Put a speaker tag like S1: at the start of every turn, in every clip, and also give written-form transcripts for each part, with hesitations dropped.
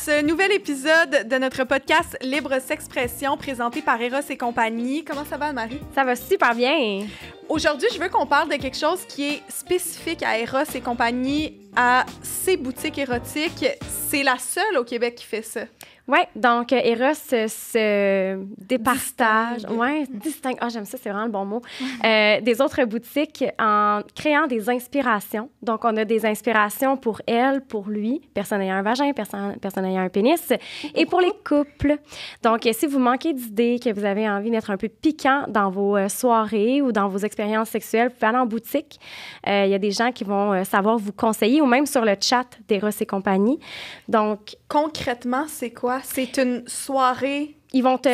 S1: ce nouvel épisode de notre podcast Libre S'expression présenté par Eros et compagnie. Comment ça va, Anne-Marie?
S2: Ça va super bien.
S1: Aujourd'hui, je veux qu'on parle de quelque chose qui est spécifique à Eros et compagnie, à ses boutiques érotiques. C'est la seule au Québec qui fait ça.
S2: Oui, donc Eros se départage, distingue, j'aime ça, c'est vraiment le bon mot, des autres boutiques en créant des inspirations. Donc, on a des inspirations pour elle, pour lui, personne ayant un vagin, personne ayant un pénis, et pour les couples. Donc, si vous manquez d'idées, que vous avez envie d'être un peu piquant dans vos soirées ou dans vos expériences sexuelles, vous pouvez aller en boutique. Il y a des gens qui vont savoir vous conseiller, ou même sur le chat d'Eros et compagnie. Donc,
S1: concrètement, c'est quoi? C'est une soirée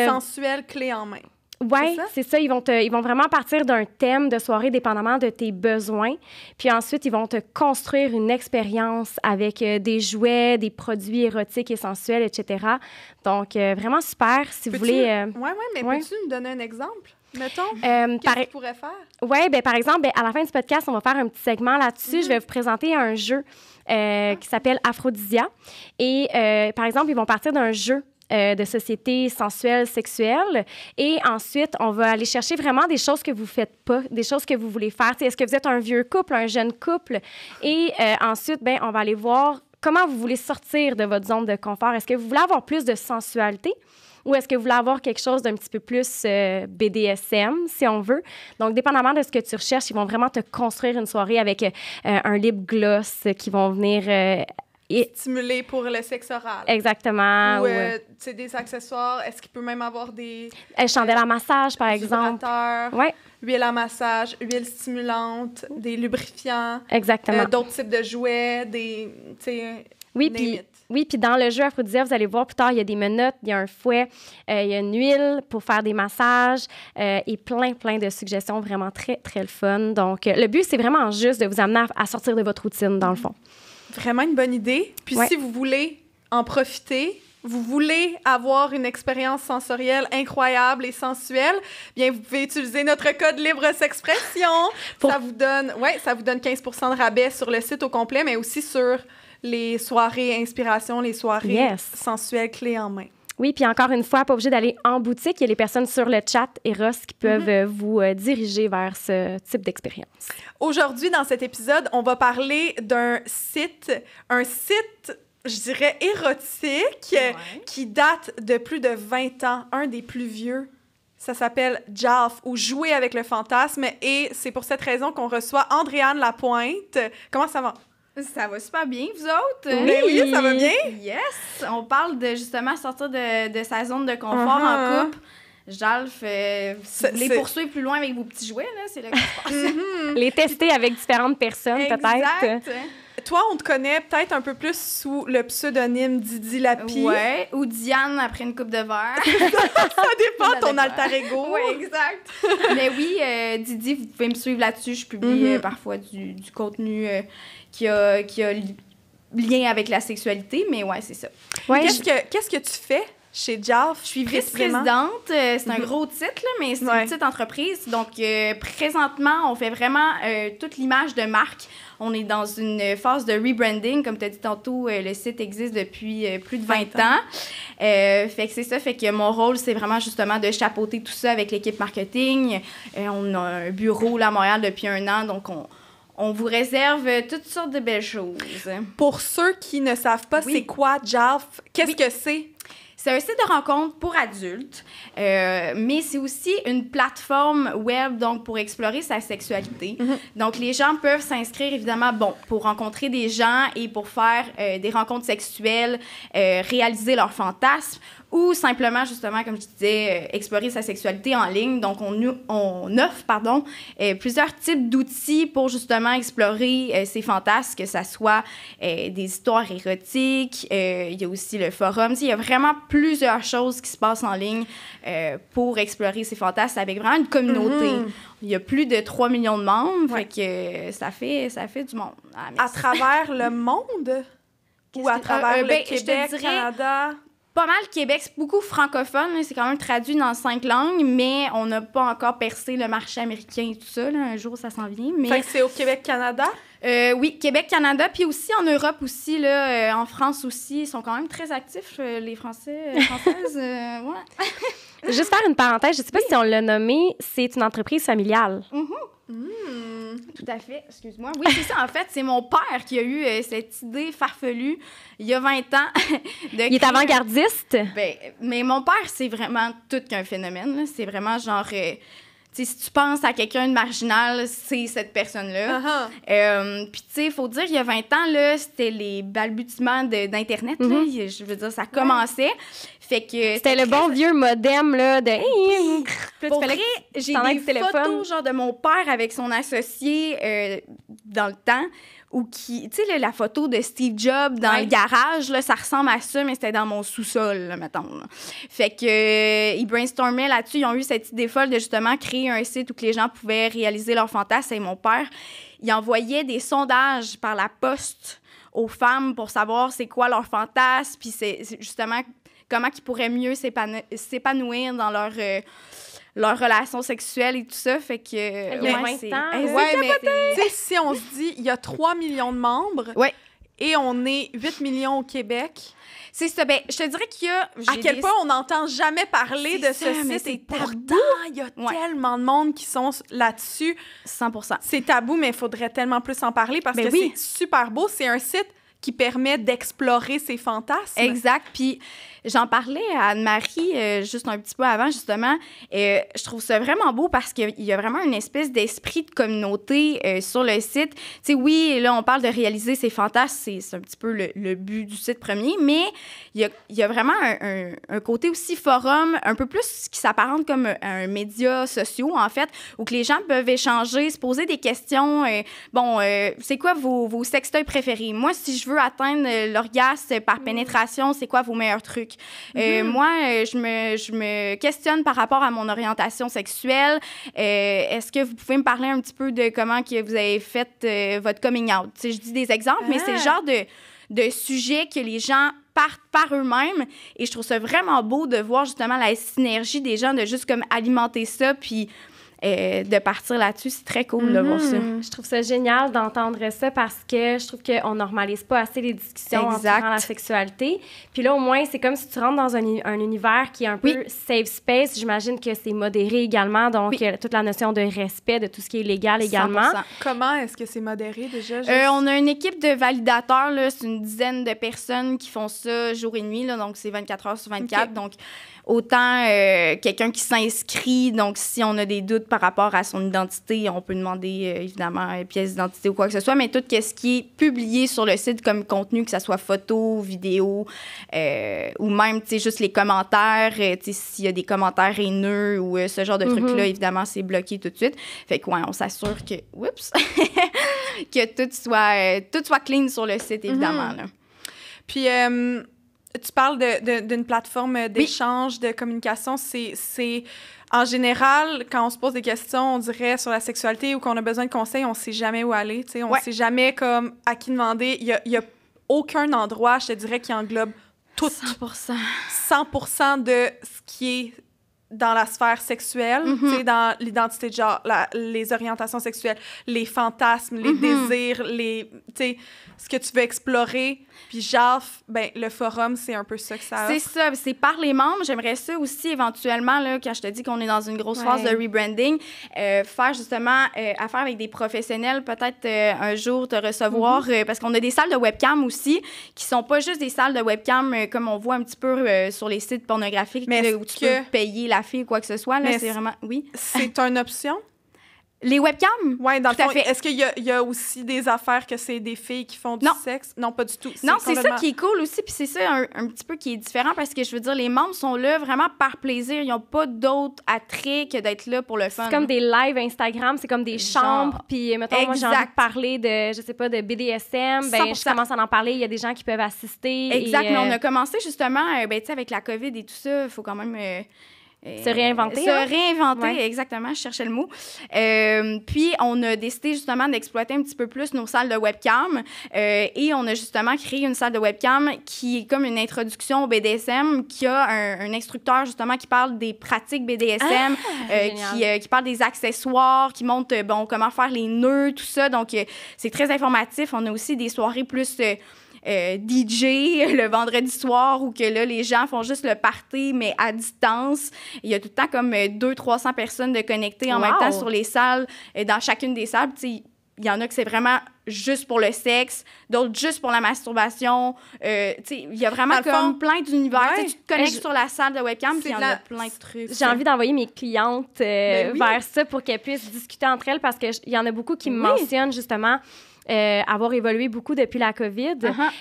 S1: sensuelle clé en main.
S2: Oui, c'est ça. Ils vont vraiment partir d'un thème de soirée dépendamment de tes besoins. Puis ensuite, ils vont te construire une expérience avec des jouets, des produits érotiques et sensuels, etc. Donc, vraiment super. Si vous voulez...
S1: Peux-tu nous donner un exemple? Mettons, qu'est-ce que tu pourrais faire?
S2: Oui, par exemple, à la fin du podcast, on va faire un petit segment là-dessus. Je vais vous présenter un jeu qui s'appelle Aphrodisia. Et, par exemple, ils vont partir d'un jeu de société sensuelle, sexuelle. Et ensuite, on va aller chercher vraiment des choses que vous ne faites pas, des choses que vous voulez faire. Est-ce que vous êtes un vieux couple, un jeune couple? Et ensuite, on va aller voir comment vous voulez sortir de votre zone de confort. Est-ce que vous voulez avoir plus de sensualité? Ou est-ce que vous voulez avoir quelque chose d'un petit peu plus BDSM, si on veut? Donc, dépendamment de ce que tu recherches, ils vont vraiment te construire une soirée avec un lip gloss qui vont venir...
S1: stimuler pour le sexe oral.
S2: Exactement.
S1: Ou des accessoires. Est-ce qu'il peut même avoir des...
S2: chandelles à massage, par exemple.
S1: Ouais. Huile à massage, huile stimulante, des lubrifiants.
S2: Exactement.
S1: D'autres types de jouets, des...
S2: Oui, puis dans le jeu Aphrodisia, vous allez voir plus tard, il y a des menottes, il y a un fouet, il y a une huile pour faire des massages et plein de suggestions vraiment très, très le fun. Donc, le but, c'est vraiment juste de vous amener à sortir de votre routine, dans le fond.
S1: Vraiment une bonne idée. Puis si vous voulez en profiter, vous voulez avoir une expérience sensorielle incroyable et sensuelle, bien, vous pouvez utiliser notre code Libre S'expression. Ça vous donne 15% de rabais sur le site au complet, mais aussi sur les soirées inspiration, les soirées sensuelles clés en main.
S2: Oui, puis encore une fois, pas obligé d'aller en boutique. Il y a les personnes sur le chat Eros qui peuvent vous diriger vers ce type d'expérience.
S1: Aujourd'hui, dans cet épisode, on va parler d'un site, je dirais, érotique, qui date de plus de 20 ans, un des plus vieux. Ça s'appelle JALF, ou Jouer avec le fantasme, et c'est pour cette raison qu'on reçoit Andréane Lapointe. Comment ça va?
S3: Ça va super bien, vous autres?
S1: Oui, ça va bien?
S3: Yes! On parle de, justement, sortir de sa zone de confort en couple. JALF, si vous voulez poursuivre plus loin avec vos petits jouets, là, c'est là que ça se passe.
S2: Les tester avec différentes personnes, peut-être.
S1: Toi, on te connaît peut-être un peu plus sous le pseudonyme Didi Lapi.
S3: Ouais, ou Diane après une coupe de verre.
S1: Ça dépend de ton alter ego.
S3: Oui, exact. Mais oui, Didi, vous pouvez me suivre là-dessus. Je publie parfois du contenu qui a lien avec la sexualité, mais ouais, c'est ça.
S1: Ouais, qu'est-ce que tu fais chez JALF?
S3: Je suis vice-présidente. C'est un gros titre, là, mais c'est une petite entreprise. Donc, présentement, on fait vraiment toute l'image de marque. On est dans une phase de rebranding. Comme tu as dit tantôt, le site existe depuis plus de 20 ans. Fait que c'est ça. Fait que mon rôle, c'est vraiment justement de chapeauter tout ça avec l'équipe marketing. On a un bureau là, à Montréal depuis 1 an. Donc, on vous réserve toutes sortes de belles choses.
S1: Pour ceux qui ne savent pas c'est quoi JALF, qu'est-ce que c'est?
S3: C'est un site de rencontre pour adultes, mais c'est aussi une plateforme web donc pour explorer sa sexualité. Donc, les gens peuvent s'inscrire, évidemment, pour rencontrer des gens et pour faire des rencontres sexuelles, réaliser leurs fantasmes ou simplement, justement, comme je disais, explorer sa sexualité en ligne. Donc, on offre plusieurs types d'outils pour, justement, explorer ses fantasmes, que ça soit des histoires érotiques, il y a aussi le forum. Il y a vraiment plusieurs choses qui se passent en ligne pour explorer ses fantasmes avec vraiment une communauté. Il y a plus de 3 millions de membres, fait que ça fait du monde.
S1: À travers le monde? Ou à travers le Québec,
S3: je te dirais,
S1: Canada?
S3: pas mal Québec, c'est beaucoup francophone, là, c'est quand même traduit dans 5 langues, mais on n'a pas encore percé le marché américain et tout ça. Là, un jour, ça s'en vient. Mais...
S1: Fait que c'est au Québec-Canada?
S3: Oui, Québec-Canada, puis aussi en Europe aussi, là, en France aussi. Ils sont quand même très actifs, les Français, Françaises. Ouais.
S2: Juste faire une parenthèse, je sais pas si on l'a nommé, c'est une entreprise familiale.
S3: Tout à fait, excuse-moi. Oui, c'est ça, en fait, c'est mon père qui a eu cette idée farfelue il y a 20 ans.
S2: Il est avant-gardiste?
S3: Ben, mais mon père, c'est vraiment tout qu'un phénomène. Là. C'est vraiment genre... tu sais, si tu penses à quelqu'un de marginal, c'est cette personne-là. Puis, tu sais, il faut dire, il y a 20 ans, là, c'était les balbutiements d'Internet. Là. Je veux dire, ça commençait. Fait que...
S2: C'était le bon vieux modem, là, de...
S3: Pour vrai, j'ai des photos, genre, de mon père avec son associé dans le temps, ou qui... Tu sais, la photo de Steve Jobs dans le garage, là, ça ressemble à ça, mais c'était dans mon sous-sol, là, mettons. Là. Fait que ils brainstormaient là-dessus. Ils ont eu cette idée folle de, justement, créer un site où que les gens pouvaient réaliser leurs fantasmes. Et mon père, il envoyait des sondages par la poste aux femmes pour savoir c'est quoi leur fantasme, puis c'est justement comment ils pourraient mieux s'épanouir dans leur relation sexuelle et tout ça. Fait que...
S2: Il y a 20 ans.
S1: Ouais, mais tu sais, si on se dit, il y a 3 millions de membres et on est 8 millions au Québec...
S3: C'est ça. Ben, je te dirais qu'il y a...
S1: À quel point on n'entend jamais parler de ce site et pourtant, il y a tellement de monde qui sont là-dessus.
S3: 100%.
S1: C'est tabou, mais il faudrait tellement plus en parler parce que c'est super beau. C'est un site qui permet d'explorer ses fantasmes.
S3: Exact. Puis j'en parlais à Anne-Marie juste un petit peu avant, justement. Je trouve ça vraiment beau parce qu'il y a vraiment une espèce d'esprit de communauté sur le site. Tu sais, oui, là, on parle de réaliser ses fantasmes, c'est un petit peu le but du site premier, mais il y a vraiment un côté aussi forum, un peu plus qui s'apparente comme un média social, en fait, où que les gens peuvent échanger, se poser des questions. C'est quoi vos sextoys préférés? Moi, si je veux atteindre l'orgasme par pénétration, c'est quoi vos meilleurs trucs? Moi, je me questionne par rapport à mon orientation sexuelle. Est-ce que vous pouvez me parler un petit peu de comment que vous avez fait votre coming out? T'sais, je dis des exemples, mais c'est le genre de sujet que les gens partent par eux-mêmes. Et je trouve ça vraiment beau de voir justement la synergie des gens, de juste comme alimenter ça, puis de partir là-dessus. C'est très cool de voir ça.
S2: Je trouve ça génial d'entendre ça parce que je trouve qu'on normalise pas assez les discussions entourant la sexualité. Puis là, au moins, c'est comme si tu rentres dans un univers qui est un peu safe space. J'imagine que c'est modéré également, donc toute la notion de respect de tout ce qui est légal également.
S3: 100%.
S1: Comment est-ce que c'est modéré déjà?
S3: On a une équipe de validateurs, là, c'est une dizaine de personnes qui font ça jour et nuit, là, donc c'est 24 heures sur 24. Okay. Donc, autant quelqu'un qui s'inscrit, donc si on a des doutes par rapport à son identité, on peut demander évidemment une pièce d'identité ou quoi que ce soit, mais tout ce qui est publié sur le site comme contenu, que ce soit photo, vidéo, ou même juste les commentaires, s'il y a des commentaires haineux ou ce genre de trucs-là, évidemment, c'est bloqué tout de suite. Fait que, on s'assure que, que tout soit clean sur le site, évidemment. Là.
S1: Puis, tu parles d'une plateforme d'échange, de communication. C'est en général, quand on se pose des questions, on dirait sur la sexualité ou qu'on a besoin de conseils, on ne sait jamais où aller. On ne sait jamais comme à qui demander. Il y a aucun endroit, je te dirais, qui englobe tout.
S3: 100%.
S1: 100% de ce qui est dans la sphère sexuelle, dans l'identité de genre, les orientations sexuelles, les fantasmes, les désirs, ce que tu veux explorer. Puis JAF, le forum, c'est un peu ça que ça offre.
S3: C'est ça, c'est par les membres. J'aimerais ça aussi, éventuellement, là, quand je te dis qu'on est dans une grosse phase de rebranding, faire justement affaire avec des professionnels, peut-être un jour te recevoir, parce qu'on a des salles de webcam aussi, qui sont pas juste des salles de webcam comme on voit un petit peu sur les sites pornographiques, là, où tu peux payer la fille ou quoi que ce soit. Là, c'est vraiment... Oui.
S1: C'est une option?
S3: Les webcams?
S1: Oui, dans le fond. Est-ce qu'il y a aussi des affaires que c'est des filles qui font du sexe? Non, pas du tout.
S3: Non, c'est ça qui est cool aussi, puis c'est ça un petit peu qui est différent, parce que je veux dire, les membres sont là vraiment par plaisir. Ils n'ont pas d'autre attrait que d'être là pour le fun.
S2: C'est comme des lives Instagram, c'est comme des chambres, puis mettons, moi, j'ai envie de parler de, je sais pas, de BDSM, je commence à en parler, il y a des gens qui peuvent assister.
S3: Exact, mais on a commencé justement, tu sais, avec la COVID et tout ça, il faut quand même...
S2: Se réinventer.
S3: Se réinventer, exactement, je cherchais le mot. Puis, on a décidé justement d'exploiter un petit peu plus nos salles de webcam et on a justement créé une salle de webcam qui est comme une introduction au BDSM, qui a un instructeur justement qui parle des pratiques BDSM, qui parle des accessoires, qui montre comment faire les nœuds, tout ça. Donc, c'est très informatif. On a aussi des soirées plus... DJ le vendredi soir où que là, les gens font juste le party, mais à distance. Il y a tout le temps comme 200-300 personnes de connectées en même temps sur les salles, dans chacune des salles. Il y en a que c'est vraiment juste pour le sexe, d'autres juste pour la masturbation. Il y a vraiment comme plein d'univers. Tu te connectes sur la salle de webcam, puis il y en a plein de trucs.
S2: J'ai envie d'envoyer mes clientes vers ça pour qu'elles puissent discuter entre elles parce qu'il y en a beaucoup qui me mentionnent justement avoir évolué beaucoup depuis la COVID,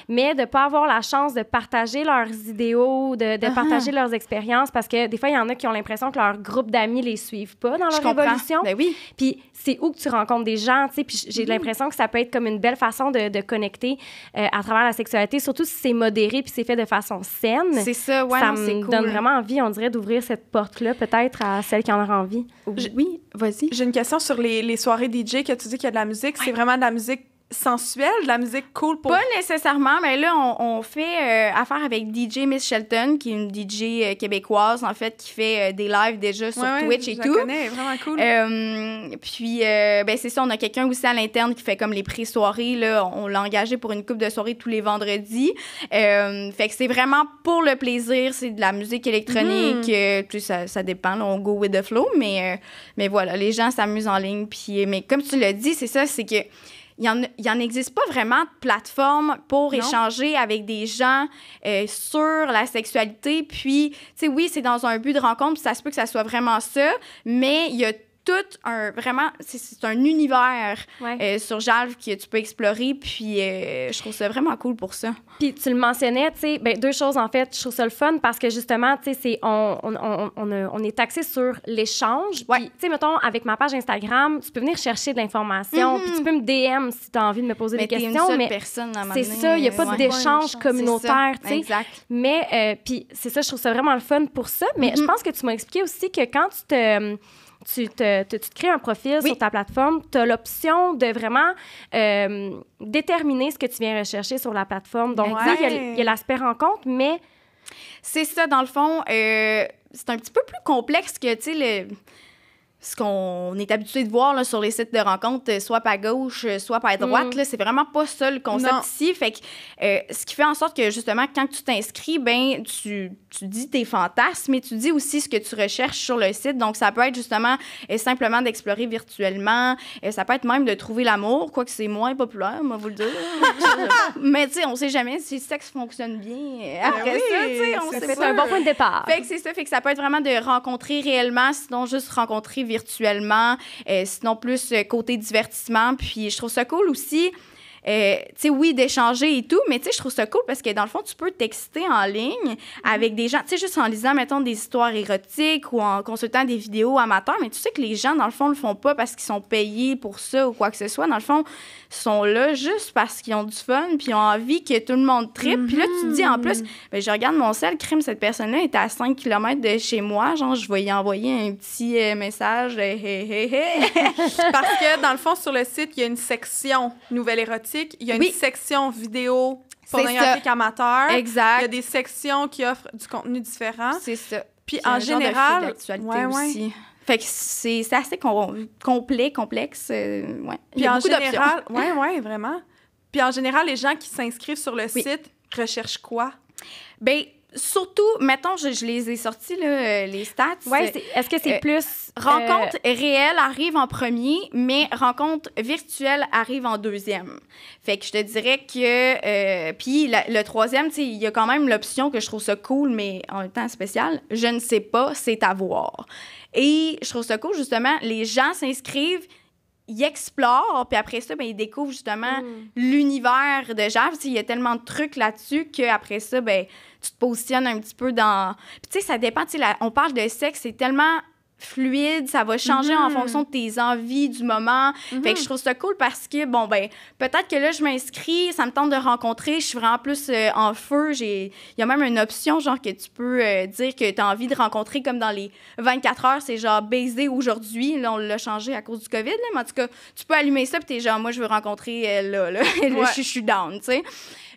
S2: mais de ne pas avoir la chance de partager leurs idéaux, de partager leurs expériences, parce que des fois, il y en a qui ont l'impression que leur groupe d'amis les suivent pas dans leur évolution.
S3: Ben oui.
S2: Puis c'est où que tu rencontres des gens, tu sais, puis j'ai l'impression que ça peut être comme une belle façon de connecter à travers la sexualité, surtout si c'est modéré puis c'est fait de façon saine.
S3: C'est ça, ouais,
S2: ça
S3: me
S2: donne vraiment envie, on dirait, d'ouvrir cette porte-là, peut-être à celles qui en auraient envie.
S3: Oui, vas-y.
S1: J'ai une question sur les soirées DJ que tu dis qu'il y a de la musique. C'est vraiment de la musique sensuelle, de la musique cool pour...
S3: Pas nécessairement, mais là, on fait affaire avec DJ Miss Shelton, qui est une DJ québécoise, en fait, qui fait des lives déjà sur Twitch et tout.
S1: Je la connais, vraiment cool.
S3: Puis, c'est ça, on a quelqu'un aussi à l'interne qui fait comme les pré-soirées, là. On l'a engagé pour une couple de soirées tous les vendredis. Fait que c'est vraiment pour le plaisir, c'est de la musique électronique. Puis ça dépend, là, on go with the flow, mais voilà, les gens s'amusent en ligne. Puis, mais comme tu l'as dit, c'est ça, c'est que il en existe pas vraiment de plateforme pour échanger avec des gens sur la sexualité. Puis, tu sais, oui, c'est dans un but de rencontre, puis ça se peut que ça soit vraiment ça, mais il y a c'est un univers sur Jalv que tu peux explorer, puis je trouve ça vraiment cool pour ça.
S2: Puis tu le mentionnais, tu sais, deux choses en fait. Je trouve ça le fun parce que justement, tu sais, on est axé sur l'échange. Puis, tu sais, mettons, avec ma page Instagram, tu peux venir chercher de l'information, puis tu peux me DM si tu as envie de me poser des questions. Mais c'est ça, il n'y a pas d'échange communautaire, tu sais.
S3: Exact.
S2: Mais, puis c'est ça, je trouve ça vraiment le fun pour ça. Mais je pense que tu m'as expliqué aussi que quand tu te crées un profil sur ta plateforme, tu as l'option de vraiment déterminer ce que tu viens rechercher sur la plateforme. Donc, il y a l'aspect rencontre, mais...
S3: C'est ça, dans le fond, c'est un petit peu plus complexe que, tu sais, ce qu'on est habitué de voir là, sur les sites de rencontres, soit par gauche, soit par droite. Là, c'est vraiment pas ça le concept ici. Fait que, ce qui fait en sorte que, justement, quand tu t'inscris, ben tu dis tes fantasmes, mais tu dis aussi ce que tu recherches sur le site. Donc, ça peut être, justement, simplement d'explorer virtuellement. Ça peut être même de trouver l'amour, quoique c'est moins populaire, moi, vous le dire. Mais, tu sais, on sait jamais si le sexe fonctionne bien. Après ça, tu sais, on sait pas.
S2: C'est un bon point de départ.
S3: Fait que c'est ça. Fait que ça peut être vraiment de rencontrer réellement, sinon juste rencontrer virtuellement, sinon plus côté divertissement. Puis je trouve ça cool aussi, tu sais, oui, d'échanger et tout, mais tu sais, je trouve ça cool parce que dans le fond, tu peux t'exciter en ligne avec des gens, tu sais, juste en lisant, mettons, des histoires érotiques ou en consultant des vidéos amateurs, mais tu sais que les gens, dans le fond, le font pas parce qu'ils sont payés pour ça ou quoi que ce soit. Dans le fond, ils sont là juste parce qu'ils ont du fun puis ils ont envie que tout le monde trippe. Puis là, tu te dis, en plus, ben, je regarde mon sel, crime, cette personne-là est à 5 km de chez moi. Genre, je vais y envoyer un petit message.
S1: Parce que, dans le fond, sur le site, il y a une section nouvelle érotique. Il y a une section vidéo pornographique amateur.
S3: Exact.
S1: Il y a des sections qui offrent du contenu différent.
S3: C'est ça.
S1: Puis en général...
S3: d'actualité aussi. Fait que c'est assez complet, complexe. Ouais.
S1: Puis en général... Oui, vraiment. Puis en général, les gens qui s'inscrivent sur le site recherchent quoi?
S3: Bien, surtout, mettons, je les ai sortis, là, les stats.
S2: Ouais, est-ce que c'est plus...
S3: Rencontre réelle arrive en premier, mais rencontre virtuelle arrive en deuxième. Fait que je te dirais que... puis le troisième, tu sais, il y a quand même l'option que je trouve ça cool, mais en même temps spécial. Je ne sais pas, c'est à voir. Et je trouve ça cool, justement, les gens s'inscrivent, ils explorent, puis après ça, ben, ils découvrent justement l'univers de Jalv. Il y a tellement de trucs là-dessus qu'après ça, ben, tu te positionnes un petit peu dans... Puis tu sais, ça dépend, on parle de sexe, c'est tellement fluide, ça va changer en fonction de tes envies du moment. Fait que je trouve ça cool parce que, bon, ben, peut-être que là, je m'inscris, ça me tente de rencontrer, je suis vraiment plus en feu. Il y a même une option, genre, que tu peux dire que tu as envie de rencontrer comme dans les 24 heures, c'est genre baiser aujourd'hui. Là, on l'a changé à cause du COVID, là, mais en tout cas, tu peux allumer ça, puis t'es genre, moi, je veux rencontrer là. Je suis down, tu sais.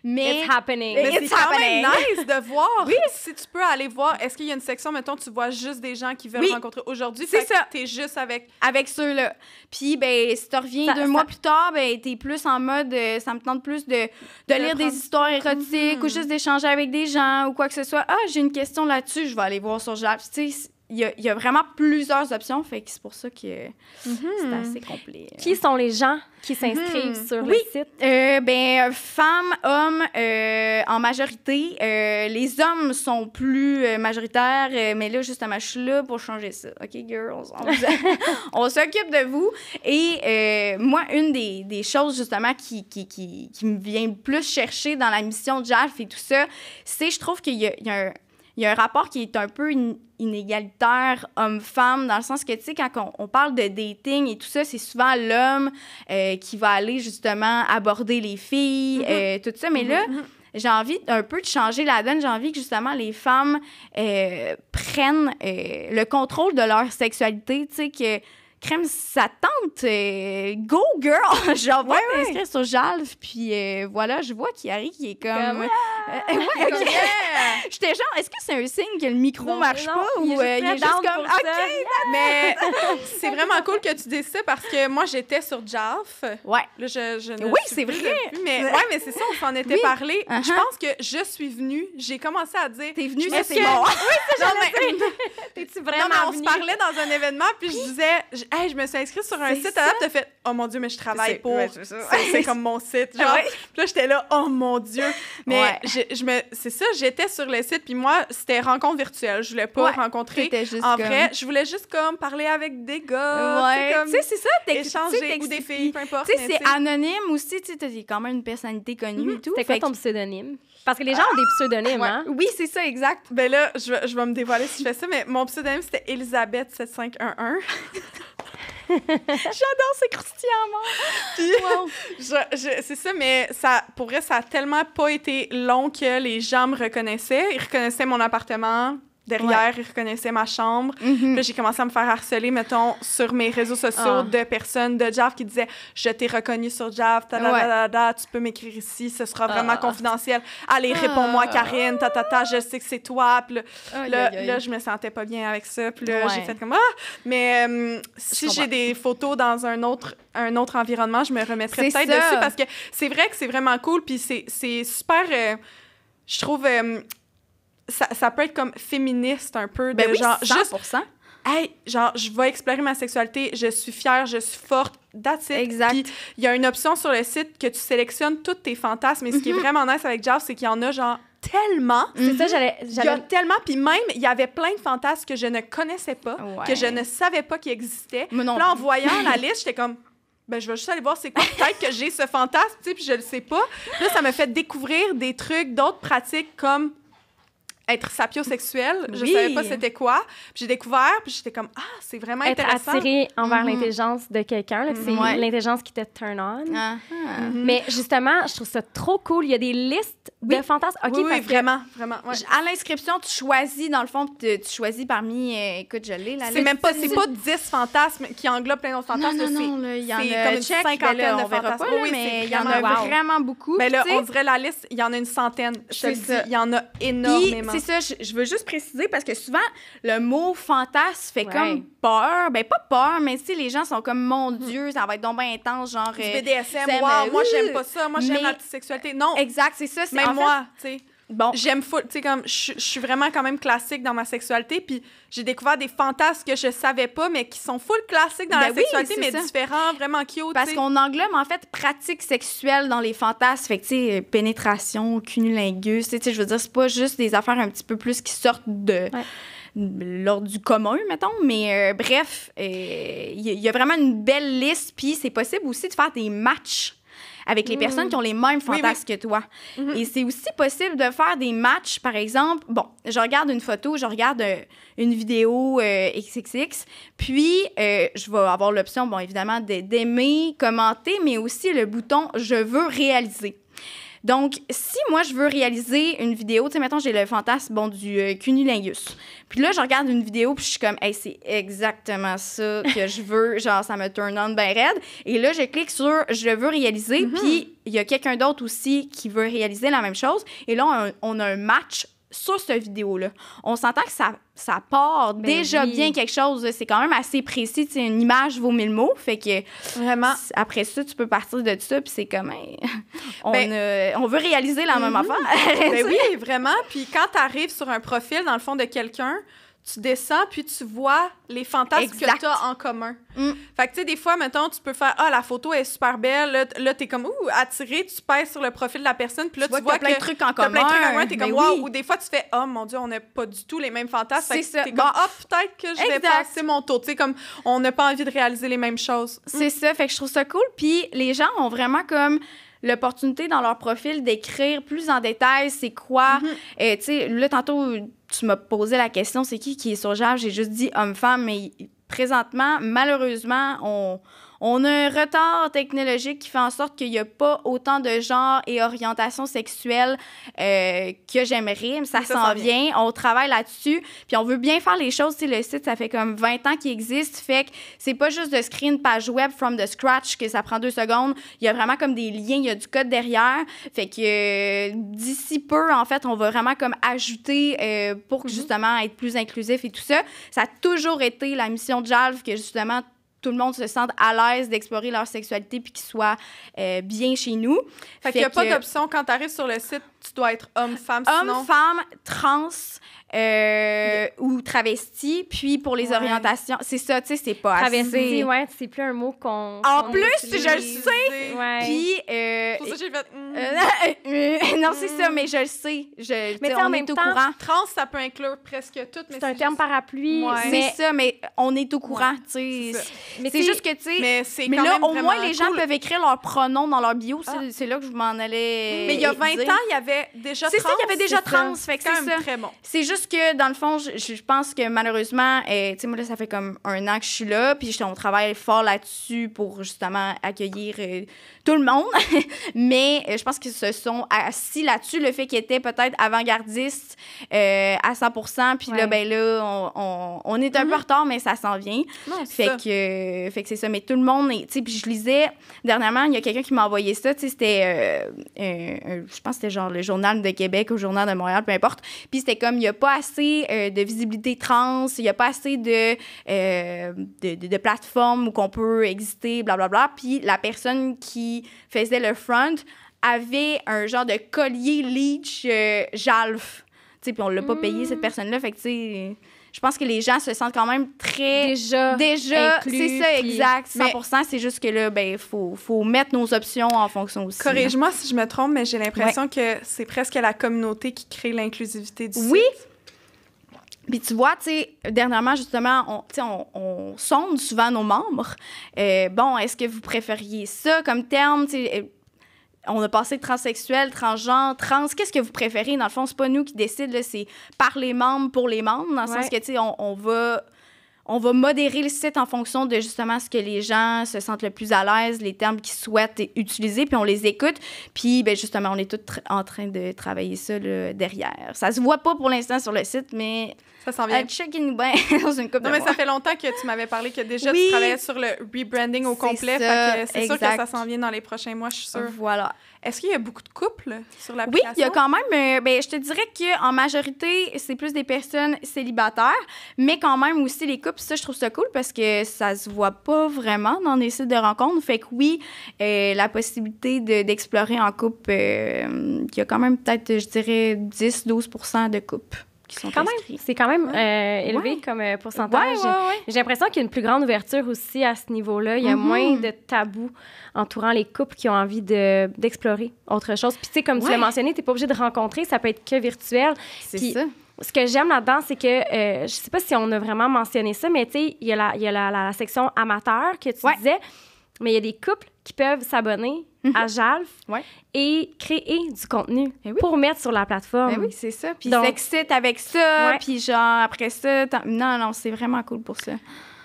S3: Mais
S2: It's happening.
S1: Mais
S3: It's
S1: c'est quand
S3: happening.
S1: même nice de voir. Si tu peux aller voir, est-ce qu'il y a une section, mettons, tu vois juste des gens qui veulent rencontrer aujourd'hui?
S3: C'est ça.
S1: T'es juste avec
S3: ceux-là. Puis, ben, si tu reviens 2 mois plus tard, ben, t'es plus en mode, ça me tente plus de lire des histoires érotiques ou juste d'échanger avec des gens ou quoi que ce soit. Ah, j'ai une question là-dessus, je vais aller voir sur Jab. Tu sais, il y a vraiment plusieurs options, fait que c'est pour ça que c'est assez complet.
S2: Qui sont les gens qui s'inscrivent sur le site?
S3: Ben, femmes, hommes, en majorité. Les hommes sont plus majoritaires, mais là, justement, je suis là pour changer ça. OK, girls? On s'occupe de vous. Et moi, une des choses, justement, qui me vient plus chercher dans la mission de JALF et tout ça, c'est, je trouve qu'il y a un rapport qui est un peu inégalitaire homme-femme, dans le sens que, tu sais, quand on parle de dating et tout ça, c'est souvent l'homme qui va aller, justement, aborder les filles, tout ça. Mais là, j'ai envie un peu de changer la donne. J'ai envie que, justement, les femmes prennent le contrôle de leur sexualité, tu sais, que... Crème, ça tente. Go, girl! J'envoie t'inscrire sur JALF, puis voilà, je vois Kiari qui est comme... J'étais genre, est-ce que c'est un signe que le micro marche pas? Ou il est juste comme... OK!
S1: Mais c'est vraiment cool que tu dises ça, parce que moi, j'étais sur JALF.
S3: Ouais.
S1: Là, je ne
S3: oui,
S1: suis
S3: c'est
S1: plus
S3: vrai.
S1: depuis, mais c'est ça, on s'en était parlé. Je pense que je suis venue, j'ai commencé à dire...
S3: T'es venue,
S1: ça,
S3: c'est bon.
S1: Oui, ça,
S2: T'es-tu
S1: Non,
S2: vraiment
S1: mais on se
S2: venue?
S1: parlait dans un événement, puis je disais, hey, je me suis inscrite sur un
S3: C'est
S1: site,
S3: ça.
S1: là, t'as fait, oh mon Dieu, mais je travaille pour.
S3: Ouais, c'est ça.
S1: C'est comme mon site. Genre.
S3: Ouais.
S1: Puis là, j'étais là, oh mon Dieu. Mais c'est ça, j'étais sur le site, puis moi, c'était rencontre virtuelle. Je voulais pas rencontrer en vrai. Je voulais juste comme parler avec des gars.
S3: Tu sais, c'est ça.
S1: Échanger, ou des filles, peu importe.
S3: Tu sais, c'est anonyme aussi. Tu sais, t'as quand même une personnalité connue et tout.
S2: C'était quoi ton pseudonyme? Parce que les gens ont des pseudonymes, hein?
S3: Oui, c'est ça, exact.
S1: Ben là, je vais me dévoiler si je fais ça, mais mon pseudonyme, c'était Elisabeth7511.
S3: J'adore, c'est croustillant.
S1: Puis, c'est ça, mais pour vrai, ça a tellement pas été long que les gens me reconnaissaient. Ils reconnaissaient mon appartement. Derrière, ils reconnaissaient ma chambre. Puis là, j'ai commencé à me faire harceler, mettons, sur mes réseaux sociaux de personnes de JALF qui disaient « Je t'ai reconnu sur JALF, tu peux m'écrire ici, ce sera vraiment confidentiel. Allez, réponds-moi, Karine, je sais que c'est toi. » Puis là, je me sentais pas bien avec ça. Puis là, j'ai fait comme « Ah! » Mais si j'ai des photos dans un autre environnement, je me remettrais peut-être dessus, parce que c'est vrai que c'est vraiment cool, puis c'est super... je trouve... Ça peut être comme féministe un peu, de genre
S3: 100%.
S1: juste hey, genre je vais explorer ma sexualité, je suis fière, je suis forte, that's it.
S3: Exact.
S1: Puis il y a une option sur le site que tu sélectionnes tous tes fantasmes, et ce qui est vraiment nice avec JALF, c'est qu'il y en a genre tellement.
S2: C'est ça,
S1: Il y a tellement, puis même il y avait plein de fantasmes que je ne connaissais pas, que je ne savais pas qu'ils existaient. Puis là, en voyant la liste, j'étais comme ben, je vais juste aller voir c'est quoi, peut-être que j'ai ce fantasme, tu sais, puis je le sais pas. Là, ça m'a fait découvrir des trucs, d'autres pratiques comme être sapiosexuel. Je savais pas c'était quoi. Puis j'ai découvert, puis j'étais comme, ah, c'est vraiment intéressant.
S2: Être attiré envers l'intelligence de quelqu'un, c'est l'intelligence qui te turn on. Mais justement, je trouve ça trop cool. Il y a des listes de fantasmes. Okay,
S1: oui, vraiment. Ouais.
S3: À l'inscription, tu choisis, dans le fond, tu choisis parmi... écoute, je l'ai, la liste.
S1: C'est pas 10 fantasmes qui englobent plein d'autres fantasmes.
S3: Non, là, il y en a
S1: comme une cinquantaine de
S3: fantasmes.
S1: Oui,
S3: mais il y en a vraiment beaucoup.
S1: Mais là, on dirait la liste, il y en a une centaine. Je te le dis, il y en a énormément.
S3: C'est ça, je veux juste préciser, parce que souvent, le mot fantasme fait comme peur. Ben, pas peur, mais tu sais, les gens sont comme, mon Dieu, ça va être donc bien intense, genre...
S1: Du BDSM, wow, moi, j'aime pas ça. Moi, j'aime la sexualité. Non.
S3: Exact, c'est ça.
S1: Même moi, tu sais.
S3: Bon.
S1: J'aime full, tu sais, comme, je suis vraiment quand même classique dans ma sexualité, puis j'ai découvert des fantasmes que je savais pas, mais qui sont full classiques dans la sexualité, mais différents, vraiment cute.
S3: Parce qu'on englobe, en fait, pratique sexuelle dans les fantasmes. Fait que, tu sais, pénétration, cunnilingus, tu sais, je veux dire, c'est pas juste des affaires un petit peu plus qui sortent de l'ordre du commun, mettons. Mais bref, il y a vraiment une belle liste, puis c'est possible aussi de faire des matchs avec les personnes qui ont les mêmes fantasmes que toi. Et c'est aussi possible de faire des matchs, par exemple. Bon, je regarde une photo, je regarde une vidéo XXX, puis je vais avoir l'option, bon, évidemment, d'aimer, commenter, mais aussi le bouton « Je veux réaliser ». Donc, si moi, je veux réaliser une vidéo, tu sais, mettons, j'ai le fantasme, du cunnilingus. Puis là, je regarde une vidéo, puis je suis comme, hey, c'est exactement ça que je veux. Genre, ça me turn on ben raide. Et là, je clique sur « Je veux réaliser », puis il y a quelqu'un d'autre aussi qui veut réaliser la même chose. Et là, on a un match sur cette vidéo-là. On s'entend que ça part déjà bien quelque chose. C'est quand même assez précis. T'sais, une image vaut 1000 mots. Fait que
S1: vraiment,
S3: après ça, tu peux partir de ça. Puis c'est comme, on veut réaliser la même affaire.
S1: Ben oui, vraiment. Puis quand tu arrives sur un profil, dans le fond, de quelqu'un, tu descends, puis tu vois les fantasmes que tu as en commun. Fait que, tu sais, des fois, mettons, tu peux faire « Ah, la photo est super belle. » Là, t'es comme « attiré », tu pèses sur le profil de la personne, puis là, tu vois
S3: plein de trucs en commun.
S1: T'es comme « Wow! » Ou des fois, tu fais « Oh, mon Dieu, on n'a pas du tout les mêmes fantasmes. »
S3: C'est ça.
S1: T'es comme « Ah, peut-être que je vais passer mon tour. » Tu sais, comme, on n'a pas envie de réaliser les mêmes choses.
S3: C'est ça. Fait que je trouve ça cool. Puis les gens ont vraiment comme l'opportunité dans leur profil d'écrire plus en détail c'est quoi. Tu sais, là, tantôt, tu m'as posé la question, c'est qui est sur Jave? J'ai juste dit homme-femme, mais présentement, malheureusement, on a un retard technologique qui fait en sorte qu'il n'y a pas autant de genres et orientations sexuelles que j'aimerais, mais ça s'en vient. On travaille là-dessus, puis on veut bien faire les choses. Tu sais, le site, ça fait comme 20 ans qu'il existe, fait que c'est pas juste de se créer une page web from the scratch, que ça prend 2 secondes. Il y a vraiment comme des liens, il y a du code derrière. Fait que d'ici peu, en fait, on va vraiment comme ajouter pour justement être plus inclusif et tout ça. Ça a toujours été la mission de Jalv que justement tout le monde se sente à l'aise d'explorer leur sexualité puis qu'ils soient bien chez nous.
S1: Fait qu'il n'y a pas d'option. Quand tu arrives sur le site, tu dois être homme-femme, sinon...
S3: Homme-femme, trans ou travesti. Puis pour les orientations, c'est ça, tu sais, c'est pas
S2: travesti,
S3: assez...
S2: ouais, c'est plus un mot qu'on...
S3: En plus,
S2: utilise.
S3: je le sais!
S2: Ouais.
S3: Puis...
S1: pour ça, j'ai fait...
S3: non, c'est ça, mais je le sais.
S2: Mais
S3: on est au courant.
S1: Trans, ça peut inclure presque tout, mais
S2: c'est un terme parapluie.
S1: Ouais.
S3: C'est ça, mais on est au courant, tu sais. Mais c'est juste que, tu sais... Mais là, au moins, les gens peuvent écrire leurs pronoms dans leur bio. C'est là que je m'en allais
S1: Mais il y a 20 ans, il y avait déjà trans.
S3: C'est ça, il y avait déjà trans. Fait que c'est ça.
S1: Très bon.
S3: C'est juste que, dans le fond, je pense que malheureusement, tu sais, moi, là, ça fait comme 1 an que je suis là, puis on travaille fort là-dessus pour justement accueillir tout le monde. Mais je pense qu'ils se sont assis là-dessus, le fait qu'ils étaient peut-être avant-gardistes à 100%. Puis là, ben là, on est un peu en retard, mais ça s'en vient.
S1: Non,
S3: fait que c'est ça. Mais tout le monde, tu sais, puis je lisais dernièrement, il y a quelqu'un qui m'a envoyé ça, tu sais, c'était, je pense que c'était genre le Journal de Québec ou le Journal de Montréal, peu importe. Puis c'était comme, il n'y a pas assez de visibilité trans, il n'y a pas assez de plateformes où qu'on peut exister, blablabla. Puis la personne qui faisait le front avait un genre de collier leech Jalf. Tu sais, puis on l'a pas payé, cette personne-là. Fait que, tu sais, je pense que les gens se sentent quand même très...
S2: Déjà inclus,
S3: c'est ça, exact, 100%. C'est juste que là, ben, faut mettre nos options en fonction aussi.
S1: Corrige-moi si je me trompe, mais j'ai l'impression que c'est presque la communauté qui crée l'inclusivité du
S3: site.
S1: Site.
S3: Puis tu vois, tu sais, dernièrement, justement, on sonde souvent nos membres. Bon, est-ce que vous préfériez ça comme terme? Tu sais, on a passé de transsexuel, transgenre, trans. Qu'est-ce que vous préférez? Dans le fond, c'est pas nous qui décident, là, c'est par les membres, pour les membres, dans le sens que, tu sais, on va modérer le site en fonction de, justement, ce que les gens se sentent le plus à l'aise, les termes qu'ils souhaitent utiliser, puis on les écoute. Puis, ben justement, on est tous en train de travailler ça là, derrière. Ça se voit pas pour l'instant sur le site, mais...
S1: Ça s'en vient.
S3: Check-in bien dans une couple de
S1: mais
S3: mois.
S1: ça fait longtemps que tu m'avais parlé que déjà tu travaillais sur le rebranding au complet. C'est sûr que ça s'en vient dans les prochains mois, je suis sûre.
S3: Voilà.
S1: Est-ce qu'il y a beaucoup de couples sur l'application?
S3: Oui, il y a quand même... ben, je te dirais qu'en majorité, c'est plus des personnes célibataires, mais quand même aussi les couples. Ça, je trouve ça cool parce que ça se voit pas vraiment dans les sites de rencontres. Fait que oui, la possibilité d'explorer en couple, il y a quand même peut-être, je dirais, 10-12% de couples qui sont inscrits.
S2: C'est quand même élevé comme pourcentage.
S3: Ouais.
S2: J'ai l'impression qu'il y a une plus grande ouverture aussi à ce niveau-là. Il y a moins de tabous entourant les couples qui ont envie d'explorer autre chose. Puis tu sais, comme tu l'as mentionné, tu n'es pas obligé de rencontrer, ça peut être que virtuel.
S3: C'est ça.
S2: Ce que j'aime là-dedans, c'est que, je sais pas si on a vraiment mentionné ça, mais tu sais, il y a la section amateur que tu disais. Mais il y a des couples qui peuvent s'abonner à Jalf et créer du contenu pour mettre sur la plateforme.
S3: Oui, c'est ça. Puis ils s'excitent avec ça. Puis genre, après ça... Non, c'est vraiment cool pour ça.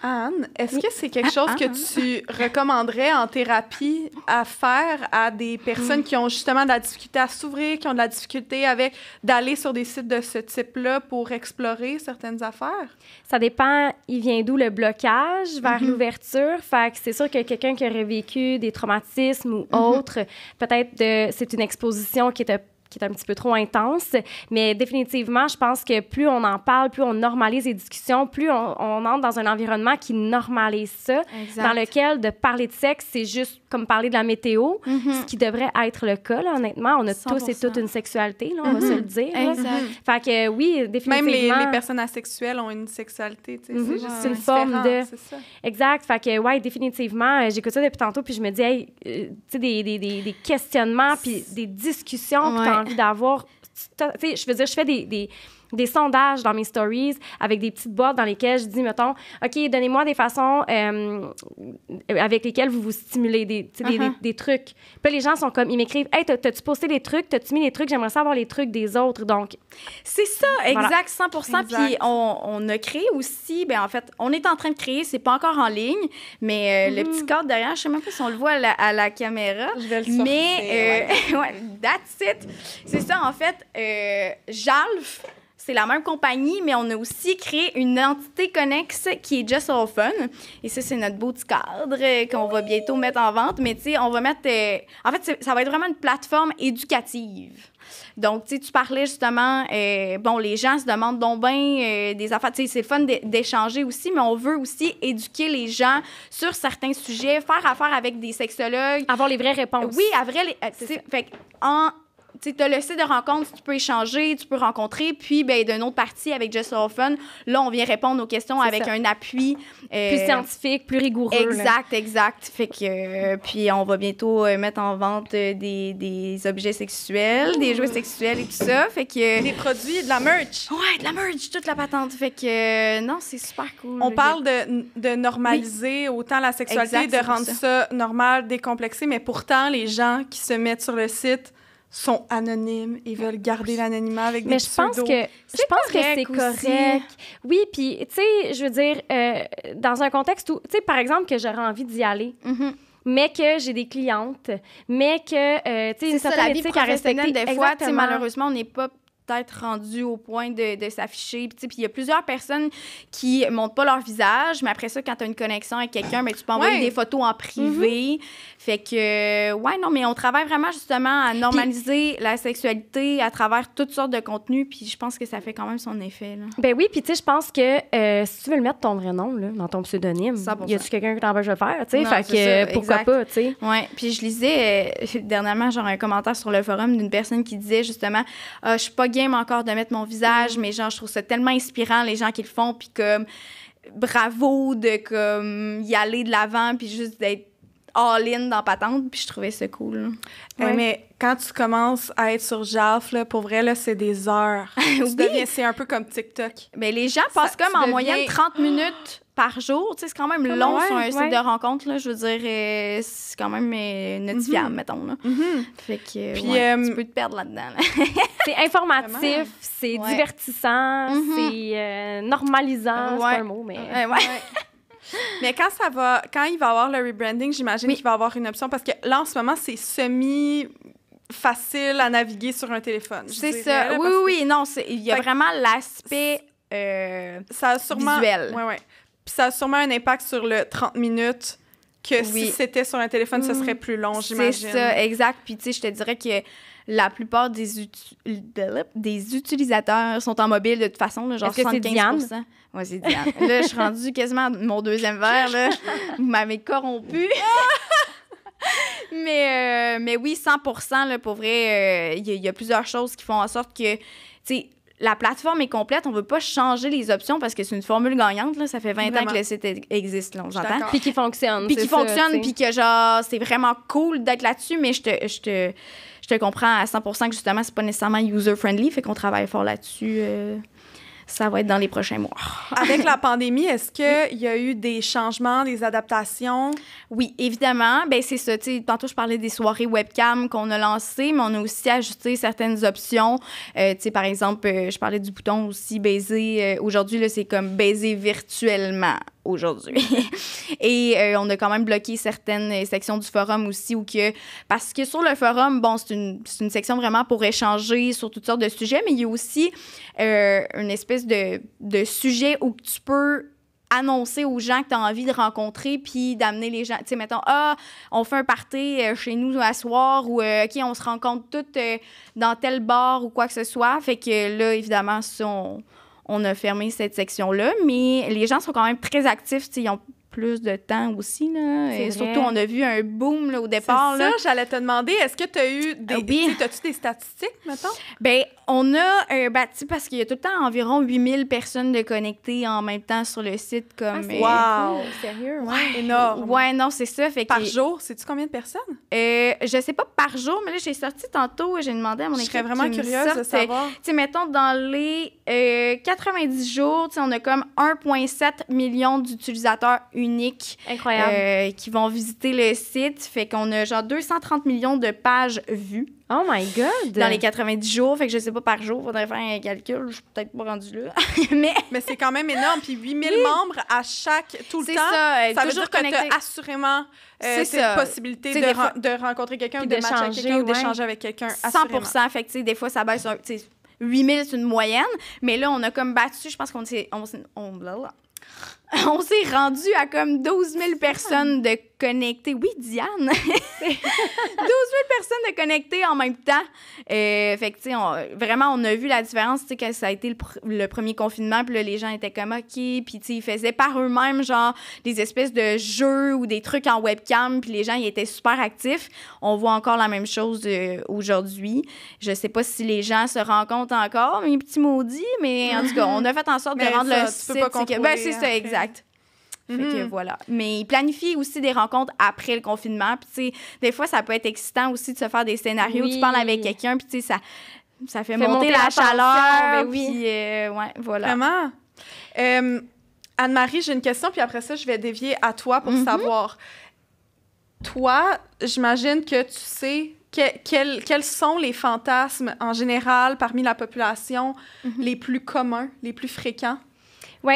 S1: Anne, est-ce que c'est quelque chose que tu recommanderais en thérapie à faire à des personnes qui ont justement de la difficulté à s'ouvrir, qui ont de la difficulté d'aller sur des sites de ce type-là pour explorer certaines affaires?
S2: Ça dépend, il vient d'où le blocage vers l'ouverture. Fait que c'est sûr que quelqu'un qui aurait vécu des traumatismes ou autre, peut-être c'est une exposition qui est un petit peu trop intense, mais définitivement, je pense que plus on en parle, plus on normalise les discussions, plus on entre dans un environnement qui normalise ça, dans lequel de parler de sexe, c'est juste comme parler de la météo, ce qui devrait être le cas, là, honnêtement. On a 100%. Tous et toutes une sexualité, là, on va se le dire. Fait que oui, définitivement...
S1: Même les personnes asexuelles ont une sexualité, tu sais,
S2: c'est une forme de...
S1: C'est ça.
S2: Exact. Fait que ouais, définitivement, j'écoute ça depuis tantôt, puis je me dis, hey, tu sais, des questionnements, puis des discussions que tu as envie d'avoir. Tu sais, je veux dire, je fais des sondages dans mes stories avec des petites boîtes dans lesquelles je dis, mettons, OK, donnez-moi des façons avec lesquelles vous vous stimulez, des trucs. Puis là, les gens sont comme, ils m'écrivent, « Hey, t'as-tu posté des trucs? T'as-tu mis des trucs? J'aimerais savoir les trucs des autres. » Donc,
S3: c'est ça, exact, 100%. Puis on a créé aussi, en fait, on est en train de créer, c'est pas encore en ligne, mais le petit cadre derrière, je sais même pas si on le voit à la caméra.
S1: Je vais le sortir.
S3: Mais, that's it. C'est ça, en fait, Jalf, c'est la même compagnie, mais on a aussi créé une entité connexe qui est Just All Fun. Et ça, c'est notre beau petit cadre qu'on va bientôt mettre en vente. Mais tu sais, on va mettre... en fait, ça va être vraiment une plateforme éducative. Donc, tu sais, tu parlais justement... les gens se demandent donc bien des affaires. Tu sais, c'est fun d'échanger aussi, mais on veut aussi éduquer les gens sur certains sujets, faire affaire avec des sexologues.
S2: Avoir les vraies réponses.
S3: Oui, fait tu as le site de rencontre, tu peux échanger, tu peux rencontrer. Puis, d'une autre partie, avec Just So Fun, là, on vient répondre aux questions avec un appui...
S2: plus scientifique, plus rigoureux.
S3: Exact. Fait que... puis, on va bientôt mettre en vente des objets sexuels, des jouets sexuels et tout ça. Fait que...
S1: Des produits, de la merch.
S3: Ouais, de la merch, toute la patente. Fait que... non, c'est super cool.
S1: On parle de normaliser autant la sexualité, de rendre ça normal, décomplexé, mais pourtant, les gens qui se mettent sur le site sont anonymes et veulent garder l'anonymat avec des pseudos.
S2: Je pense que c'est correct. Oui, puis, tu sais, je veux dire, dans un contexte où, tu sais, par exemple, que j'aurais envie d'y aller, mais que j'ai des clientes, mais que, tu sais, une certaine éthique à respecter.
S3: Des fois, tu sais, malheureusement, on n'est pas peut-être rendu au point de s'afficher. Puis il y a plusieurs personnes qui montrent pas leur visage, mais après ça, quand tu as une connexion avec quelqu'un, tu peux envoyer des photos en privé. Fait que, mais on travaille vraiment justement à normaliser la sexualité à travers toutes sortes de contenus, puis je pense que ça fait quand même son effet, là.
S2: Ben oui, puis tu sais, je pense que si tu veux le mettre ton vrai nom, là, dans ton pseudonyme,
S3: 100%.
S2: Y a-tu quelqu'un qui t'empêche de le faire, tu sais? Fait que, pourquoi pas, tu sais?
S3: Ouais, puis je lisais dernièrement, genre, un commentaire sur le forum d'une personne qui disait justement, je suis pas game encore de mettre mon visage, mais genre, je trouve ça tellement inspirant, les gens qui le font, puis comme, bravo de, comme, y aller de l'avant, puis juste d'être all-in dans patente, puis je trouvais ça cool.
S1: Mais quand tu commences à être sur Jalf, là, pour vrai, là, c'est des heures. C'est un peu comme TikTok.
S3: Mais les gens passent comme en moyenne 30 minutes par jour. Tu sais, c'est quand même long sur un site de rencontre, là. Je veux dire, c'est quand même notifiable, mettons, là. Fait que, puis, tu peux te perdre là-dedans, là.
S2: C'est informatif, c'est divertissant, c'est normalisant, c'est pas un mot, mais...
S1: Mais quand il va y avoir le rebranding, j'imagine qu'il va y avoir une option, parce que là, en ce moment, c'est semi-facile à naviguer sur un téléphone.
S3: C'est ça. Là, oui, non, il y a vraiment l'aspect visuel.
S1: Oui. Puis ça a sûrement un impact sur le 30 minutes que si c'était sur un téléphone, ce serait plus long, j'imagine.
S3: C'est ça, exact. Puis, tu sais, je te dirais que la plupart des utilisateurs sont en mobile de toute façon, là, genre 75%. Oui, c'est Diane. Là, je suis rendue quasiment à mon deuxième verre. Là. Vous m'avez corrompue. mais oui, 100%, là, pour vrai, il y a plusieurs choses qui font en sorte que, tu sais, la plateforme est complète. On ne veut pas changer les options parce que c'est une formule gagnante. Là. Ça fait 20 ans que le site existe, là, on s'entend.
S2: Puis qui fonctionne.
S3: Puis qui fonctionne, puis que, genre, c'est vraiment cool d'être là-dessus, mais je te comprends à 100% que, justement, c'est pas nécessairement user-friendly, fait qu'on travaille fort là-dessus. ça va être dans les prochains mois.
S1: Avec la pandémie, est-ce qu'il y a eu des changements, des adaptations?
S3: Oui, évidemment. Ben c'est ça. Tu sais, tantôt, je parlais des soirées webcam qu'on a lancées, mais on a aussi ajouté certaines options. Tu sais, par exemple, je parlais du bouton aussi baiser. Aujourd'hui, là, c'est comme baiser virtuellement aujourd'hui. Et on a quand même bloqué certaines sections du forum aussi parce que sur le forum, bon, c'est une section vraiment pour échanger sur toutes sortes de sujets, mais il y a aussi une espèce de sujet où tu peux annoncer aux gens que tu as envie de rencontrer puis d'amener les gens. Tu sais, mettons, on fait un party chez nous à soir ou, OK, on se rencontre toutes dans tel bar ou quoi que ce soit. Fait que là, évidemment, ça, on a fermé cette section-là, mais les gens sont quand même très actifs. Tu sais, ils ont plus de temps aussi, là. Et surtout, on a vu un boom là, au départ.
S1: C'est ça, j'allais te demander, est-ce que tu as eu t'as-tu des statistiques, mettons?
S3: Bien, on a bâti parce qu'il y a tout le temps environ 8000 personnes de connectées en même temps sur le site. Comme,
S1: wow!
S2: Sérieux?
S3: Ouais.
S1: Énorme.
S3: Ouais, non, c'est ça. Fait
S1: par jour, sais-tu combien de personnes?
S3: Je sais pas par jour, mais là, j'ai sorti tantôt, j'ai demandé à mon équipe.
S1: Je serais vraiment curieuse de savoir.
S3: Tu sais, mettons, dans les 90 jours, tu sais, on a comme 1,7 million d'utilisateurs uniques.
S2: Incroyable.
S3: Qui vont visiter le site. Fait qu'on a genre 230 millions de pages vues.
S2: Oh my God!
S3: Dans les 90 jours. Fait que je sais pas par jour. Faudrait faire un calcul. Je suis peut-être pas rendue là.
S1: mais c'est quand même énorme. Puis 8000 membres à tout le temps. Ça veut dire que tu as assurément cette possibilité de rencontrer quelqu'un ou de matcher avec quelqu'un ou d'échanger avec quelqu'un.
S3: 100%. Fait que, tu sais, des fois, ça baisse. 8000, c'est une moyenne. Mais là, on a comme battu. Je pense qu'on s'est rendu à comme 12 000 personnes de connectées. Oui, Diane! 12 000 personnes de connectées en même temps. Fait que, tu sais, vraiment, on a vu la différence, tu sais, que ça a été le premier confinement, puis là, les gens étaient comme, OK, puis, tu sais, ils faisaient par eux-mêmes, genre, des espèces de jeux ou des trucs en webcam, puis les gens, ils étaient super actifs. On voit encore la même chose aujourd'hui. Je sais pas si les gens se rencontrent encore, mes petits maudits, mais en tout cas, on a fait en sorte de rendre le site... c'est ça, exact. Fait que voilà. Mais ils planifient aussi des rencontres après le confinement. Puis, tu sais, des fois, ça peut être excitant aussi de se faire des scénarios. Oui. Tu parles avec quelqu'un, puis, tu sais, ça fait monter la chaleur.
S2: Oui.
S3: Puis, ouais, voilà.
S1: Vraiment. Anne-Marie, j'ai une question, puis après ça, je vais dévier à toi pour savoir. Toi, j'imagine que tu sais quels sont les fantasmes en général parmi la population les plus communs, les plus fréquents?
S2: Oui.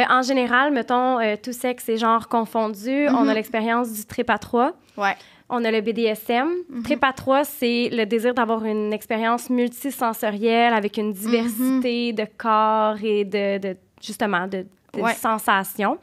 S2: En général, mettons, tout sexe et genre confondus, on a l'expérience du trip à trois.
S3: Ouais.
S2: On a le BDSM. Trip à trois, c'est le désir d'avoir une expérience multisensorielle avec une diversité de corps et justement, de sensations.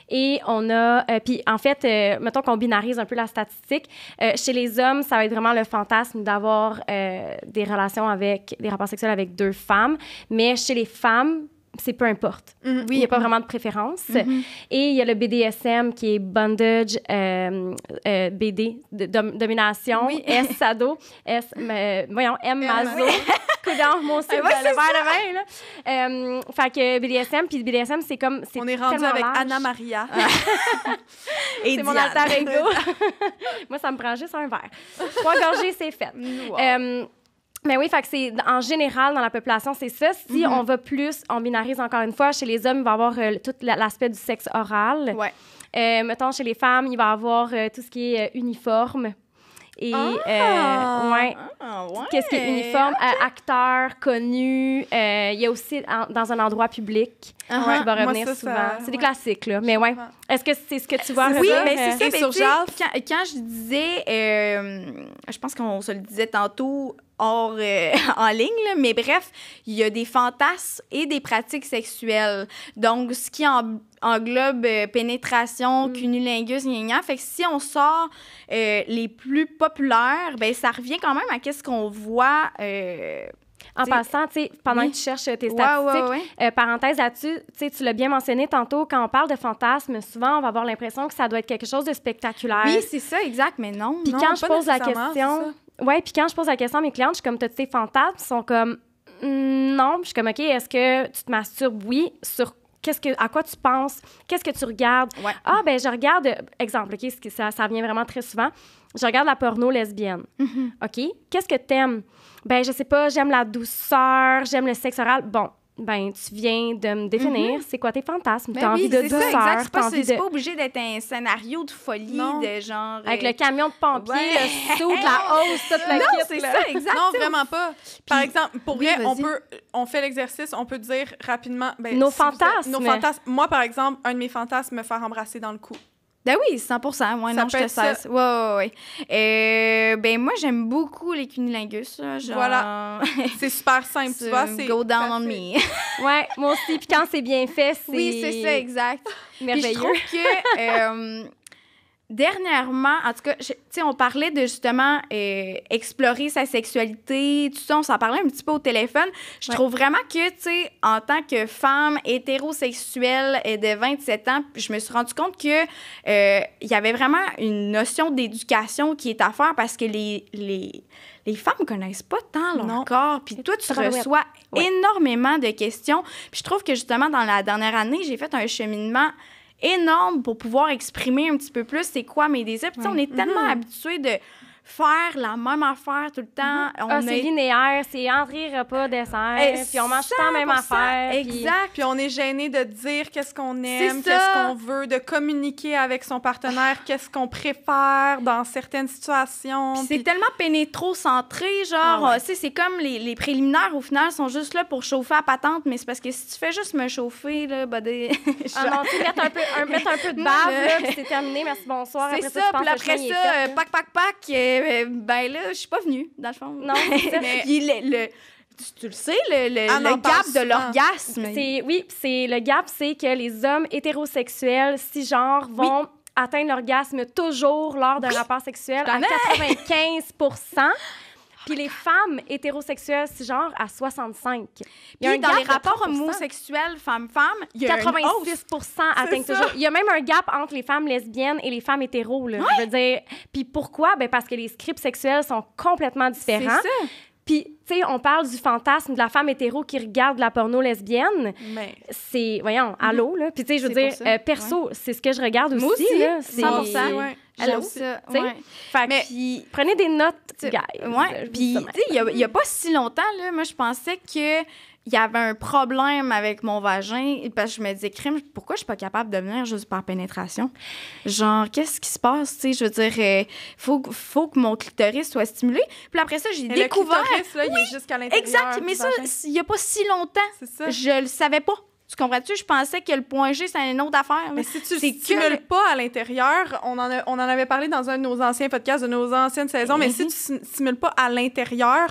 S2: Et on a... puis, en fait, mettons qu'on binarise un peu la statistique. Chez les hommes, ça va être vraiment le fantasme d'avoir des rapports sexuels avec 2 femmes. Mais chez les femmes, c'est peu importe. Oui, il n'y a pas vraiment de préférence. Et il y a le BDSM qui est bondage, BD, domination, S, sado, M, maso. Coudon, mon Dieu, le verre de vin, là. Fait que BDSM, puis BDSM, c'est comme...
S1: On est rendu avec
S2: large.
S1: Anna Maria.
S2: Et c'est mon alter ego. Moi, ça me prend juste un verre. 3 gorgées, c'est fait. Wow. Mais oui, fait que c'est en général dans la population, c'est ça. Si on va plus, on binarise encore une fois, chez les hommes, il va y avoir tout l'aspect du sexe oral.
S3: Ouais.
S2: Mettons, chez les femmes, il va y avoir tout ce qui est uniforme. Et qu'est-ce qui est uniforme? Acteur, connu. Il y a aussi dans un endroit public qui va revenir souvent. C'est des classiques, là. Mais ouais. Est-ce que c'est ce que tu vois?
S3: Oui, mais c'est ça. Mais quand je disais, je pense qu'on se le disait tantôt en ligne, là, mais bref, il y a des fantasmes et des pratiques sexuelles. Donc, ce qui englobe pénétration, cunnilingus, gna. Fait que si on sort les plus populaires, ben ça revient quand même à qu'est-ce qu'on voit...
S2: En passant, tu sais, pendant que tu cherches tes statistiques, parenthèse là-dessus, tu l'as bien mentionné tantôt, quand on parle de fantasme, souvent, on va avoir l'impression que ça doit être quelque chose de spectaculaire.
S3: Oui, c'est ça, exact, mais non.
S2: Puis quand je pose la question... Oui, puis quand je pose la question à mes clientes, je suis comme, t'as-tu tes fantasmes? Ils sont comme, non. Puis je suis comme, OK, est-ce que tu te masturbes? Oui. Sur à quoi tu penses? Qu'est-ce que tu regardes?
S3: Ouais.
S2: Ah, ben je regarde, exemple, OK, ça revient vraiment très souvent. Je regarde la porno lesbienne. OK? Qu'est-ce que t'aimes? Ben je sais pas, j'aime la douceur, j'aime le sexe oral. Bon, ben, tu viens de me définir c'est quoi tes fantasmes.
S3: Ben
S2: t'as envie de douceur,
S3: exact.
S2: t'as envie
S3: C'est
S2: de...
S3: pas obligé d'être un scénario de folie,
S1: Non.
S3: de genre...
S2: Avec le camion de pompier,
S3: Ouais.
S2: le saut, la hausse, toute la
S3: Non,
S2: kit,
S3: c'est
S2: là.
S3: ça, exact.
S1: Non, vraiment pas. Par exemple, pour
S3: oui,
S1: vrai,
S3: vas-y.
S1: on fait l'exercice, on peut dire rapidement... Ben,
S2: Nos
S1: si vous êtes-
S2: fantasmes.
S1: Nos fantasmes. Moi, par exemple, un de mes fantasmes, me faire embrasser dans le cou.
S3: Ben oui, 100%. Ouais,
S1: Ça
S3: non, je
S1: peut
S3: te
S1: être ça.
S3: cesse. Ouais. Ben moi, j'aime beaucoup les cunilingus. Là, genre...
S1: Voilà. C'est super simple, tu vois. C'est
S3: Go down on
S1: facile.
S3: me.
S2: Ouais, moi aussi. Puis quand c'est bien fait, c'est
S3: Oui, c'est ça, exact. Puis je
S2: merveilleux.
S3: trouve que dernièrement, en tout cas, tu sais, on parlait de justement explorer sa sexualité, tout ça, on s'en parlait un petit peu au téléphone. Je trouve vraiment que, tu sais, en tant que femme hétérosexuelle de 27 ans, je me suis rendu compte que il y avait vraiment une notion d'éducation qui est à faire parce que les femmes connaissent pas tant leur
S1: Non.
S3: corps. Puis toi, tu
S2: Tabarouette.
S3: reçois
S2: Ouais.
S3: énormément de questions. Puis je trouve que justement, dans la dernière année, j'ai fait un cheminement énorme pour pouvoir exprimer un petit peu plus c'est quoi mes désirs. Puis tu sais, on est tellement habitués de faire la même affaire tout le temps. On
S2: C'est linéaire, c'est entrée, repas, dessert, puis on mange tout le temps la même
S3: 100%,
S2: affaire. puis-
S3: Exact.
S1: Puis on est gêné de dire qu'est-ce qu'on aime,
S3: C'est
S1: qu'est-ce
S3: ça.
S1: qu'on veut, de communiquer avec son partenaire, qu'est-ce qu'on préfère dans certaines situations.
S3: Puis c'est
S1: Puis-
S3: tellement pénétro-centré, genre,
S1: Ah ouais.
S3: tu sais, c'est comme les préliminaires, au final, sont juste là pour chauffer à patente, mais c'est parce que si tu fais juste me chauffer, là, bah,
S2: Ah non, tu sais, mettre un peu de bave, là, puis c'est terminé, merci, bonsoir.
S3: c'est
S2: Après
S3: ça,
S2: tu penses
S3: puis
S2: que le
S3: après
S2: chemin est
S3: ça,
S2: fait, là.
S3: pac, ben là, je suis pas venue, dans le fond.
S2: Non, c'est ça.
S1: Mais-
S3: Puis tu le sais, le
S1: Ah non,
S3: gap
S1: parle
S3: de
S1: souvent.
S3: l'orgasme.
S2: Oui, c'est le gap, c'est que les hommes hétérosexuels, cisgenres, vont atteindre l'orgasme toujours lors d'un rapport sexuel à 95 puis les femmes hétérosexuelles cisgenres à 65. Il y a
S3: Puis
S2: un
S3: dans
S2: gap
S3: les
S2: de
S3: rapports
S2: 30%.
S3: homosexuels femmes-femmes, il y a une
S2: 86
S3: hausse.
S2: atteignent
S1: ça.
S2: toujours. Il y a même un gap entre les femmes lesbiennes et les femmes hétéros. Là, je veux dire. Puis pourquoi? Ben parce que les scripts sexuels sont complètement
S3: C'est
S2: différents.
S3: ça.
S2: Puis, tu sais, on parle du fantasme de la femme hétéro qui regarde la porno lesbienne.
S1: Mais
S2: C'est, voyons, allô, là. Puis, tu sais, je veux
S3: C'est
S2: dire,
S3: pour ça.
S2: perso, c'est ce que je regarde aussi.
S3: Moi aussi,
S2: là. C'est
S3: 100%,
S1: ouais.
S3: J'aime
S2: Allô?
S3: ça.
S2: Tu sais?
S3: Ouais.
S2: Fait que,
S1: Mais-
S3: Puis,
S2: prenez des notes, guys.
S3: ouais.
S2: Je
S3: Puis,
S2: dis ça
S3: tu
S2: même.
S3: sais, il y a pas si longtemps, là, moi, je pensais que il y avait un problème avec mon vagin parce que je me disais, crime, pourquoi je suis pas capable de venir juste par pénétration? Genre, qu'est-ce qui se passe? Tu sais, je veux dire, faut que mon clitoris soit stimulé. Puis après ça, j'ai
S1: le
S3: découvert.
S1: clitoris, là, il est jusqu'à l'intérieur.
S3: Exact, mais
S1: du
S3: ça,
S1: vagin.
S3: il y a pas si longtemps.
S1: C'est ça.
S3: Je le savais pas. Tu comprends-tu? Je pensais que le point G, c'est une autre affaire. là.
S1: Mais si tu le
S3: C'est
S1: stimules
S3: que-
S1: pas à l'intérieur, on en avait parlé dans un de nos anciens podcasts, de nos anciennes saisons, mais si tu stimules pas à l'intérieur,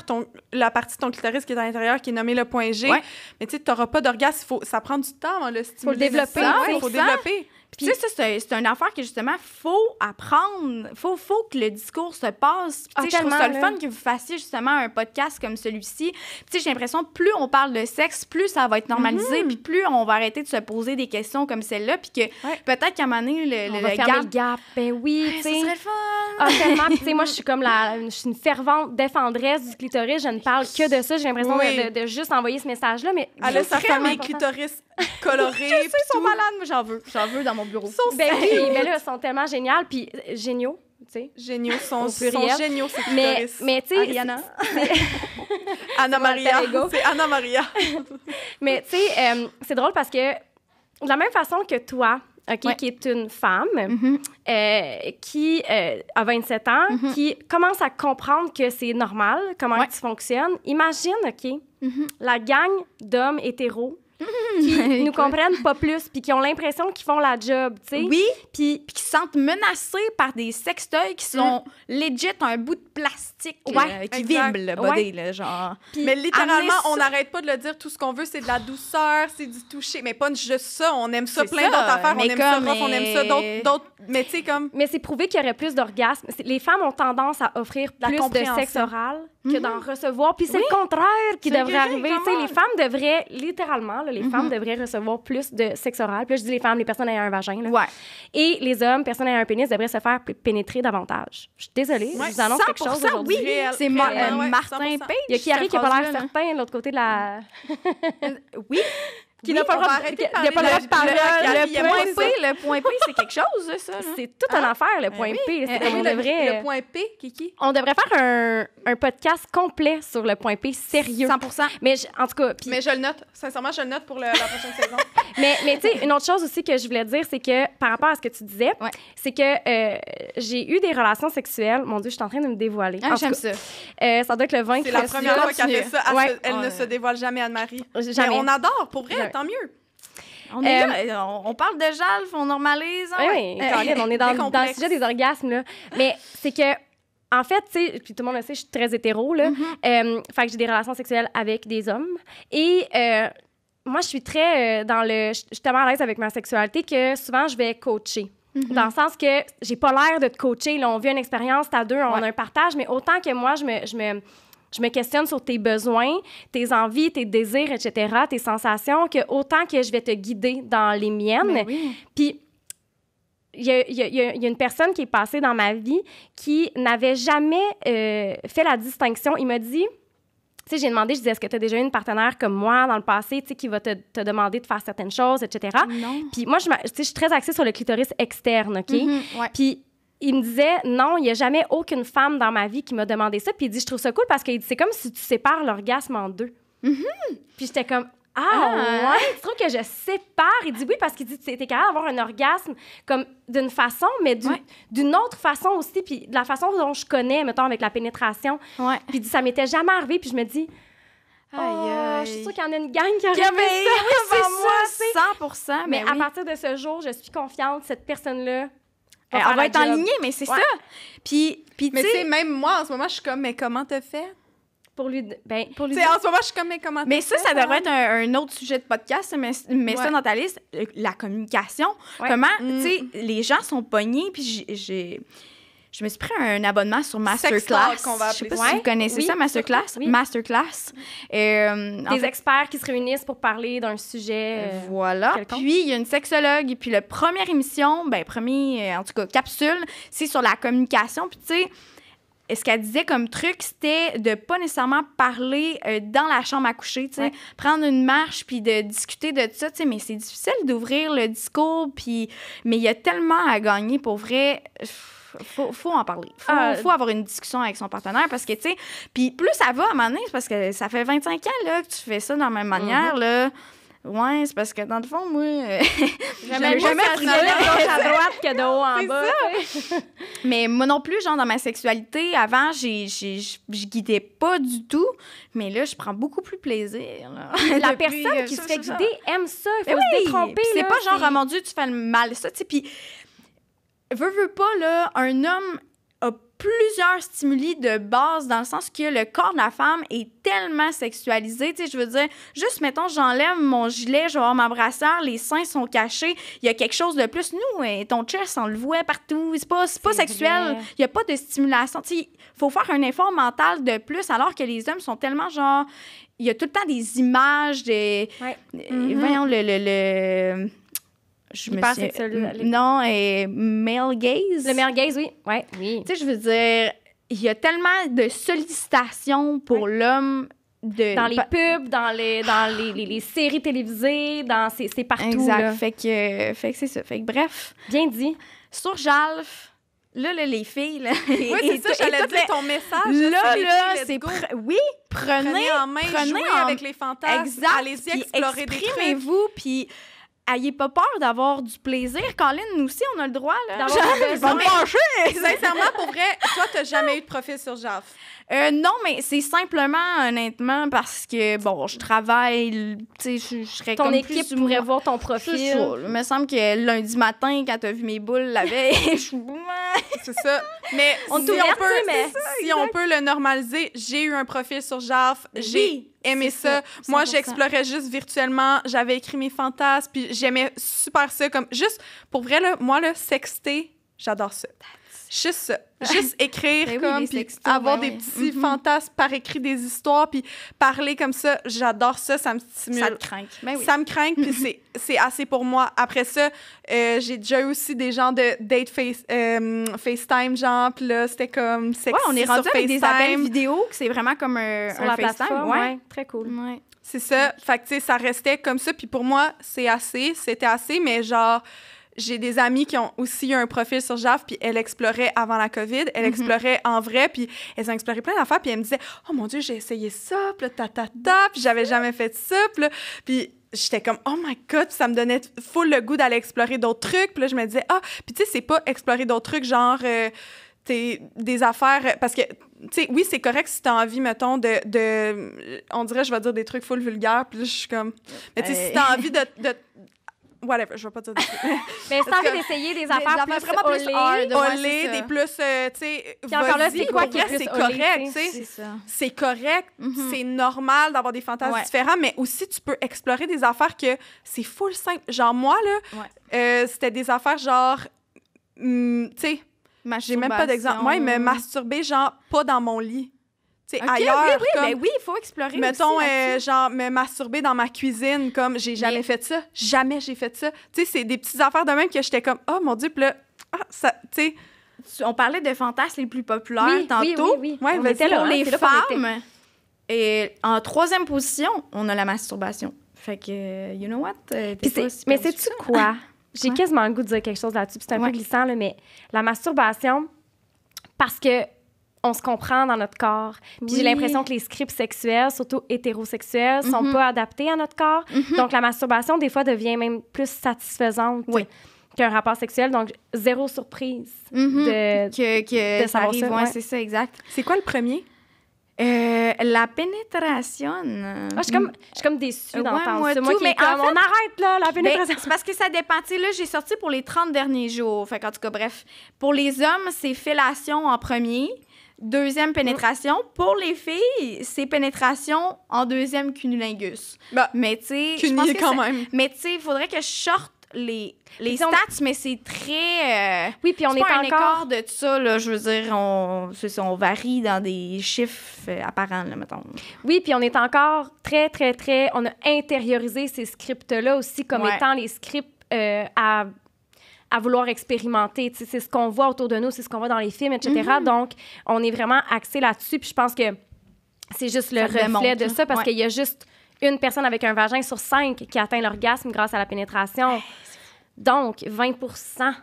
S1: la partie de ton clitoris qui est à l'intérieur, qui est nommée le point G,
S3: Ouais.
S1: mais tu sais, t'auras pas d'orgasme, ça prend du temps à le stimuler.
S2: développer,
S1: Il faut
S3: 100%.
S1: développer.
S3: Puis tu sais, ça, c'est une affaire que, justement, faut apprendre. Faut que le discours se passe. Puis, tu sais, je trouve ça le
S2: tellement,
S3: fun que vous fassiez, justement, un podcast comme celui-ci. Puis, tu sais, j'ai l'impression que plus on parle de sexe, plus ça va être normalisé, puis plus on va arrêter de se poser des questions comme celle-là, puis que peut-être qu'à un moment donné,
S2: On va fermer le gap. Ben oui, tu
S3: ça
S2: sais.
S3: serait le fun!
S2: Ah, tellement. Puis, tu sais, moi, je suis comme je suis une fervente défendresse du clitoris. Je ne parle que de ça. J'ai l'impression
S1: Oui.
S2: de juste envoyer ce message-là. Mais
S1: Elle a sa
S2: vraiment
S1: famille
S2: important.
S1: clitoris colorée.
S3: Ils sont malades, moi, j'en veux dans mon bureau.
S2: Ben oui, mais là, ils sont tellement géniaux. Puis géniaux, tu sais.
S1: Géniaux, sont
S2: Au pluriel.
S1: géniaux, ces
S2: Mais,
S1: clitoris.
S2: mais tu sais,
S3: Ariana.
S1: Anna Maria.
S2: alter ego.
S1: C'est Anna Maria.
S2: mais tu sais, c'est drôle parce que de la même façon que toi, OK,
S3: Ouais.
S2: qui est une femme,
S3: Mm-hmm.
S2: qui a 27 ans, qui commence à comprendre que c'est normal, comment
S3: Ouais.
S2: tu fonctionnes. Imagine, OK,
S3: Mm-hmm.
S2: la gang d'hommes hétéros qui nous comprennent pas plus puis qui ont l'impression qu'ils font la job, tu sais.
S3: Oui,
S2: Puis
S3: puis qui se sentent menacés par des sextoys qui sont legit un bout de plastique
S2: Ouais,
S3: qui
S1: exact.
S3: vibre, le body, là, genre.
S1: Mais littéralement,
S3: amener ça-
S1: on n'arrête pas de le dire. Tout ce qu'on veut, c'est de la douceur, c'est du toucher. Mais pas juste ça. On aime ça,
S3: C'est
S1: plein
S3: ça,
S1: d'autres affaires. On
S3: mais
S1: aime ça
S3: comme,
S1: rough, on aime ça d'autres. Mais tu sais, comme.
S2: mais c'est prouvé qu'il y aurait plus d'orgasmes. Les femmes ont tendance à offrir
S1: La
S2: plus de
S1: compréhension.
S2: sexe oral que d'en recevoir. Puis c'est
S3: Oui.
S2: le contraire qui
S1: C'est
S2: devrait
S1: vrai,
S2: arriver. Tu sais,
S1: comment?
S2: les femmes devraient, littéralement, là, les femmes devraient recevoir plus de sexe oral. Puis là, je dis les femmes, les personnes ayant un vagin. Là.
S3: Ouais.
S2: Et les hommes, personnes ayant un pénis, devraient se faire pénétrer davantage. Je suis désolée,
S1: Ouais,
S2: je vous annonce quelque chose
S3: 100%,
S2: aujourd'hui.
S3: oui.
S1: Réel,
S3: C'est
S1: réellement, ouais,
S3: Martin
S1: 100%.
S3: Page.
S2: Il y a Kiari
S3: cette
S2: qui a pas l'air
S3: phrase-là, là.
S2: certain de l'autre côté de la...
S3: Oui.
S2: qui n'a pas le droit de parler.
S3: Le point P, c'est quelque chose, ça. Là.
S2: C'est toute une affaire, le point P.
S1: Le point P, Kiki?
S2: On devrait faire un podcast complet sur le point P, sérieux.
S3: 100%.
S2: Mais en tout cas...
S1: Mais je le note. Sincèrement, je le note pour la prochaine saison.
S2: Mais tu sais, une autre chose aussi que je voulais dire, c'est que par rapport à ce que tu disais, c'est que j'ai eu des relations sexuelles. Mon Dieu, je suis en train de me dévoiler.
S3: J'aime ça.
S2: Ça doit être le 20.
S1: C'est la première fois qu'elle fait ça. Elle ne se dévoile jamais, Anne-Marie. Mais on adore, pour vrai, tant mieux.
S3: On parle de Jalf, on normalise.
S2: Oui, Caroline, on est dans le sujet des orgasmes, là. Mais c'est que, en fait, tu sais, puis tout le monde le sait, je suis très hétéro, là. Fait que j'ai des relations sexuelles avec des hommes. Et moi, je suis très je suis tellement à l'aise avec ma sexualité que souvent, je vais coacher. Dans le sens que j'ai pas l'air de te coacher. Là, on vit une expérience, t'as deux, on a un partage, mais autant que moi, je me questionne sur tes besoins, tes envies, tes désirs, etc., tes sensations, que autant que je vais te guider dans les miennes. Puis, il y a une personne qui est passée dans ma vie qui n'avait jamais fait la distinction. Il m'a dit... Tu sais, j'ai demandé, je disais, est-ce que tu as déjà eu une partenaire comme moi dans le passé, tu sais, qui va te demander de faire certaines choses, etc.
S3: Non.
S2: Puis moi, je suis très axée sur le clitoris externe, OK? Puis il me disait, non, il n'y a jamais aucune femme dans ma vie qui m'a demandé ça. Puis il dit, je trouve ça cool parce que c'est comme si tu sépares l'orgasme en deux. Puis j'étais comme, ouais, tu trouves que je sépare? Il dit oui, parce qu'il dit, tu es capable d'avoir un orgasme comme d'une façon, mais d'une autre façon aussi, puis de la façon dont je connais, mettons, avec la pénétration. Puis il dit, ça m'était jamais arrivé, puis je me dis, je suis sûre qu'il y en a une gang qui aurait fait ça avant moi.
S3: C'est 100%.
S2: Mais à partir de ce jour, je suis confiante, cette personne-là,
S3: on va être en ligne, mais c'est ça. Puis
S1: mais tu sais, même moi, en ce moment, je suis comme, mais comment t'as fait?
S2: Pour lui dire.
S1: En ce moment, je suis comme, mais comment
S3: Mais ça devrait être un autre sujet de podcast, mais ça dans ta liste, la communication. Comment, tu sais, les gens sont pognés, puis je me suis pris un abonnement sur Masterclass. Je sais pas si vous connaissez ça, Masterclass. Masterclass.
S2: Des experts qui se réunissent pour parler d'un sujet.
S3: Voilà. Puis, il y a une sexologue. Puis, la première émission, en tout cas, capsule, c'est sur la communication. Puis, tu sais, ce qu'elle disait comme truc, c'était de pas nécessairement parler dans la chambre à coucher, tu sais, prendre une marche puis de discuter de ça, tu sais, mais c'est difficile d'ouvrir le discours, puis mais il y a tellement à gagner pour vrai. Faut en parler. Faut avoir une discussion avec son partenaire parce que, tu sais, puis plus ça va à un moment donné, c'est parce que ça fait 25 ans là, que tu fais ça de la même manière, là. Ouais, c'est parce que dans le fond, moi,
S2: jamais pris de gauche à droite que de haut en bas.
S3: Mais moi non plus, genre, dans ma sexualité, avant, je guidais pas du tout. Mais là, je prends beaucoup plus plaisir. Là.
S2: La personne qui se fait guider aime ça. Il faut se détromper.
S3: C'est pas genre, oh mon Dieu, tu fais le mal. Ça, tu sais, puis veux pas, là, un homme a plusieurs stimuli de base dans le sens que le corps de la femme est tellement sexualisé. Tu sais, je veux dire, juste, mettons, j'enlève mon gilet, je vais avoir ma brassière, les seins sont cachés, il y a quelque chose de plus. Nous, ton chest, on le voit partout. C'est pas sexuel. Il n'y a pas de stimulation. Tu sais, il faut faire un effort mental de plus alors que les hommes sont tellement genre... Il y a tout le temps des images, voyons, Non, male gaze.
S2: Le male gaze, oui. Oui.
S3: Tu sais, je veux dire, il y a tellement de sollicitations pour l'homme.
S2: Dans les pubs, dans les séries télévisées, c'est partout.
S3: Exact.
S2: Là.
S3: Fait que c'est ça. Fait que bref.
S2: Bien dit.
S3: Sur Jalf, là, les filles... Là,
S1: oui, c'est ça, j'allais dire ton message.
S3: Là, c'est... Prenez
S1: en main, jouez avec les fantasmes.
S3: Exact.
S1: Allez-y explorer des trucs.
S3: Exprimez-vous, puis... Ayez pas peur d'avoir du plaisir. Colin, nous aussi, on a le droit. Là.
S1: Sincèrement, pour vrai, toi, t'as jamais eu de profil sur Jalf?
S3: Non, mais c'est simplement, honnêtement, parce que, bon, je travaille, tu sais, je serais
S2: ton
S3: comme
S2: équipe pourrait voir ton profil.
S3: C'est ça. Il me semble que lundi matin, quand t'as vu mes boules la veille,
S1: c'est ça. Mais si on peut le normaliser, j'ai eu un profil sur Jalf, j'ai aimé ça. Moi, j'explorais juste virtuellement, j'avais écrit mes fantasmes, puis j'aimais super ça. Comme, juste, pour vrai, là, moi, là, sexter, j'adore ça. Juste ça. Juste écrire puis avoir des petits fantasmes par écrit, des histoires, puis parler comme ça, j'adore ça, ça me stimule.
S3: Ça te craint.
S1: Ça me craint, puis c'est assez pour moi. Après ça, j'ai déjà eu aussi des genres de date FaceTime, genre, puis là, c'était comme sexy.
S3: Ouais, on est rendu avec des appels vidéo, que c'est vraiment comme un
S2: sur la
S3: FaceTime.
S2: plateforme, ouais. Très cool.
S3: Ouais.
S1: C'est ça. Fait que, tu sais, ça restait comme ça. Puis pour moi, c'était assez, mais genre, j'ai des amies qui ont aussi eu un profil sur JAV, puis elles exploraient avant la COVID, elles exploraient en vrai, puis elles ont exploré plein d'affaires, puis elles me disaient « Oh mon Dieu, j'ai essayé ça, puis là, puis j'avais jamais fait ça, puis j'étais comme « Oh my God! » Puis ça me donnait full le goût d'aller explorer d'autres trucs, puis là, je me disais « Ah! » Puis tu sais, c'est pas explorer d'autres trucs, genre... des affaires... Parce que, tu sais, oui, c'est correct si t'as envie, mettons, on dirait, je vais dire des trucs full vulgaires, puis là, je suis comme... Mais tu sais, si t'as envie de whatever, je vais pas dire des trucs.
S2: Mais si t'as envie d'essayer des affaires plus
S3: vraiment plus hard,
S1: des plus, tu sais...
S2: Puis encore là, c'est quoi qui est plus
S1: c'est correct, tu sais.
S3: C'est ça.
S1: C'est correct, c'est normal d'avoir des fantasmes différents, mais aussi, tu peux explorer des affaires que c'est full simple. Genre, moi, là, c'était des affaires genre... tu sais... J'ai même pas d'exemple. Moi, me masturber, genre, pas dans mon lit. Tu sais, ailleurs.
S3: Oui, il faut explorer.
S1: Mettons,
S3: aussi,
S1: genre, me masturber dans ma cuisine, comme, j'ai jamais fait ça. Jamais j'ai fait ça. Tu sais, c'est des petites affaires de même que j'étais comme, oh mon Dieu, puis là, ça, tu sais.
S3: On parlait de fantasmes les plus populaires tantôt.
S2: Oui.
S1: Ouais,
S2: on était là,
S3: pour les
S2: c'est là qu'on était.
S3: femmes. Et en 3e position, on a la masturbation. Fait que, you know what?
S2: Mais sais-tu quoi? J'ai quasiment le goût de dire quelque chose là-dessus. C'est un peu glissant, là, mais la masturbation, parce que on se comprend dans notre corps. Puis j'ai l'impression que les scripts sexuels, surtout hétérosexuels, sont pas adaptés à notre corps. Donc la masturbation, des fois, devient même plus satisfaisante qu'un rapport sexuel. Donc, zéro surprise de
S3: ça
S2: savoir
S3: arrive.
S2: ça.
S3: C'est ça, exact.
S1: C'est quoi le premier?
S3: La pénétration.
S2: Je suis comme déçue d'entendre
S3: moi
S2: ça. Moi
S3: tout,
S2: qui
S3: mais
S2: est comme,
S3: en fait,
S2: on arrête là, la pénétration.
S3: C'est parce que ça dépend. Tu sais, là, j'ai sorti pour les 30 derniers jours. Fait qu'en tout cas, bref. Pour les hommes, c'est fellation en premier. 2e, pénétration. Pour les filles, c'est pénétration en 2e, cunnilingus.
S1: Bah,
S3: mais tu sais...
S1: cunnilingus quand même.
S3: Mais tu sais, il faudrait que je sorte les stats, mais c'est très...
S2: oui, puis on est
S3: pas un
S2: encore...
S3: écart de ça, là. Je veux dire, on varie dans des chiffres apparents, là, mettons.
S2: Oui, puis on est encore très, très, très... On a intériorisé ces scripts-là aussi comme étant les scripts à vouloir expérimenter. Tu sais, c'est ce qu'on voit autour de nous, c'est ce qu'on voit dans les films, etc. Donc, on est vraiment axé là-dessus. Puis je pense que c'est juste le reflet de ça, parce qu'il y a juste une personne avec un vagin sur 5 qui atteint l'orgasme grâce à la pénétration. Donc, 20%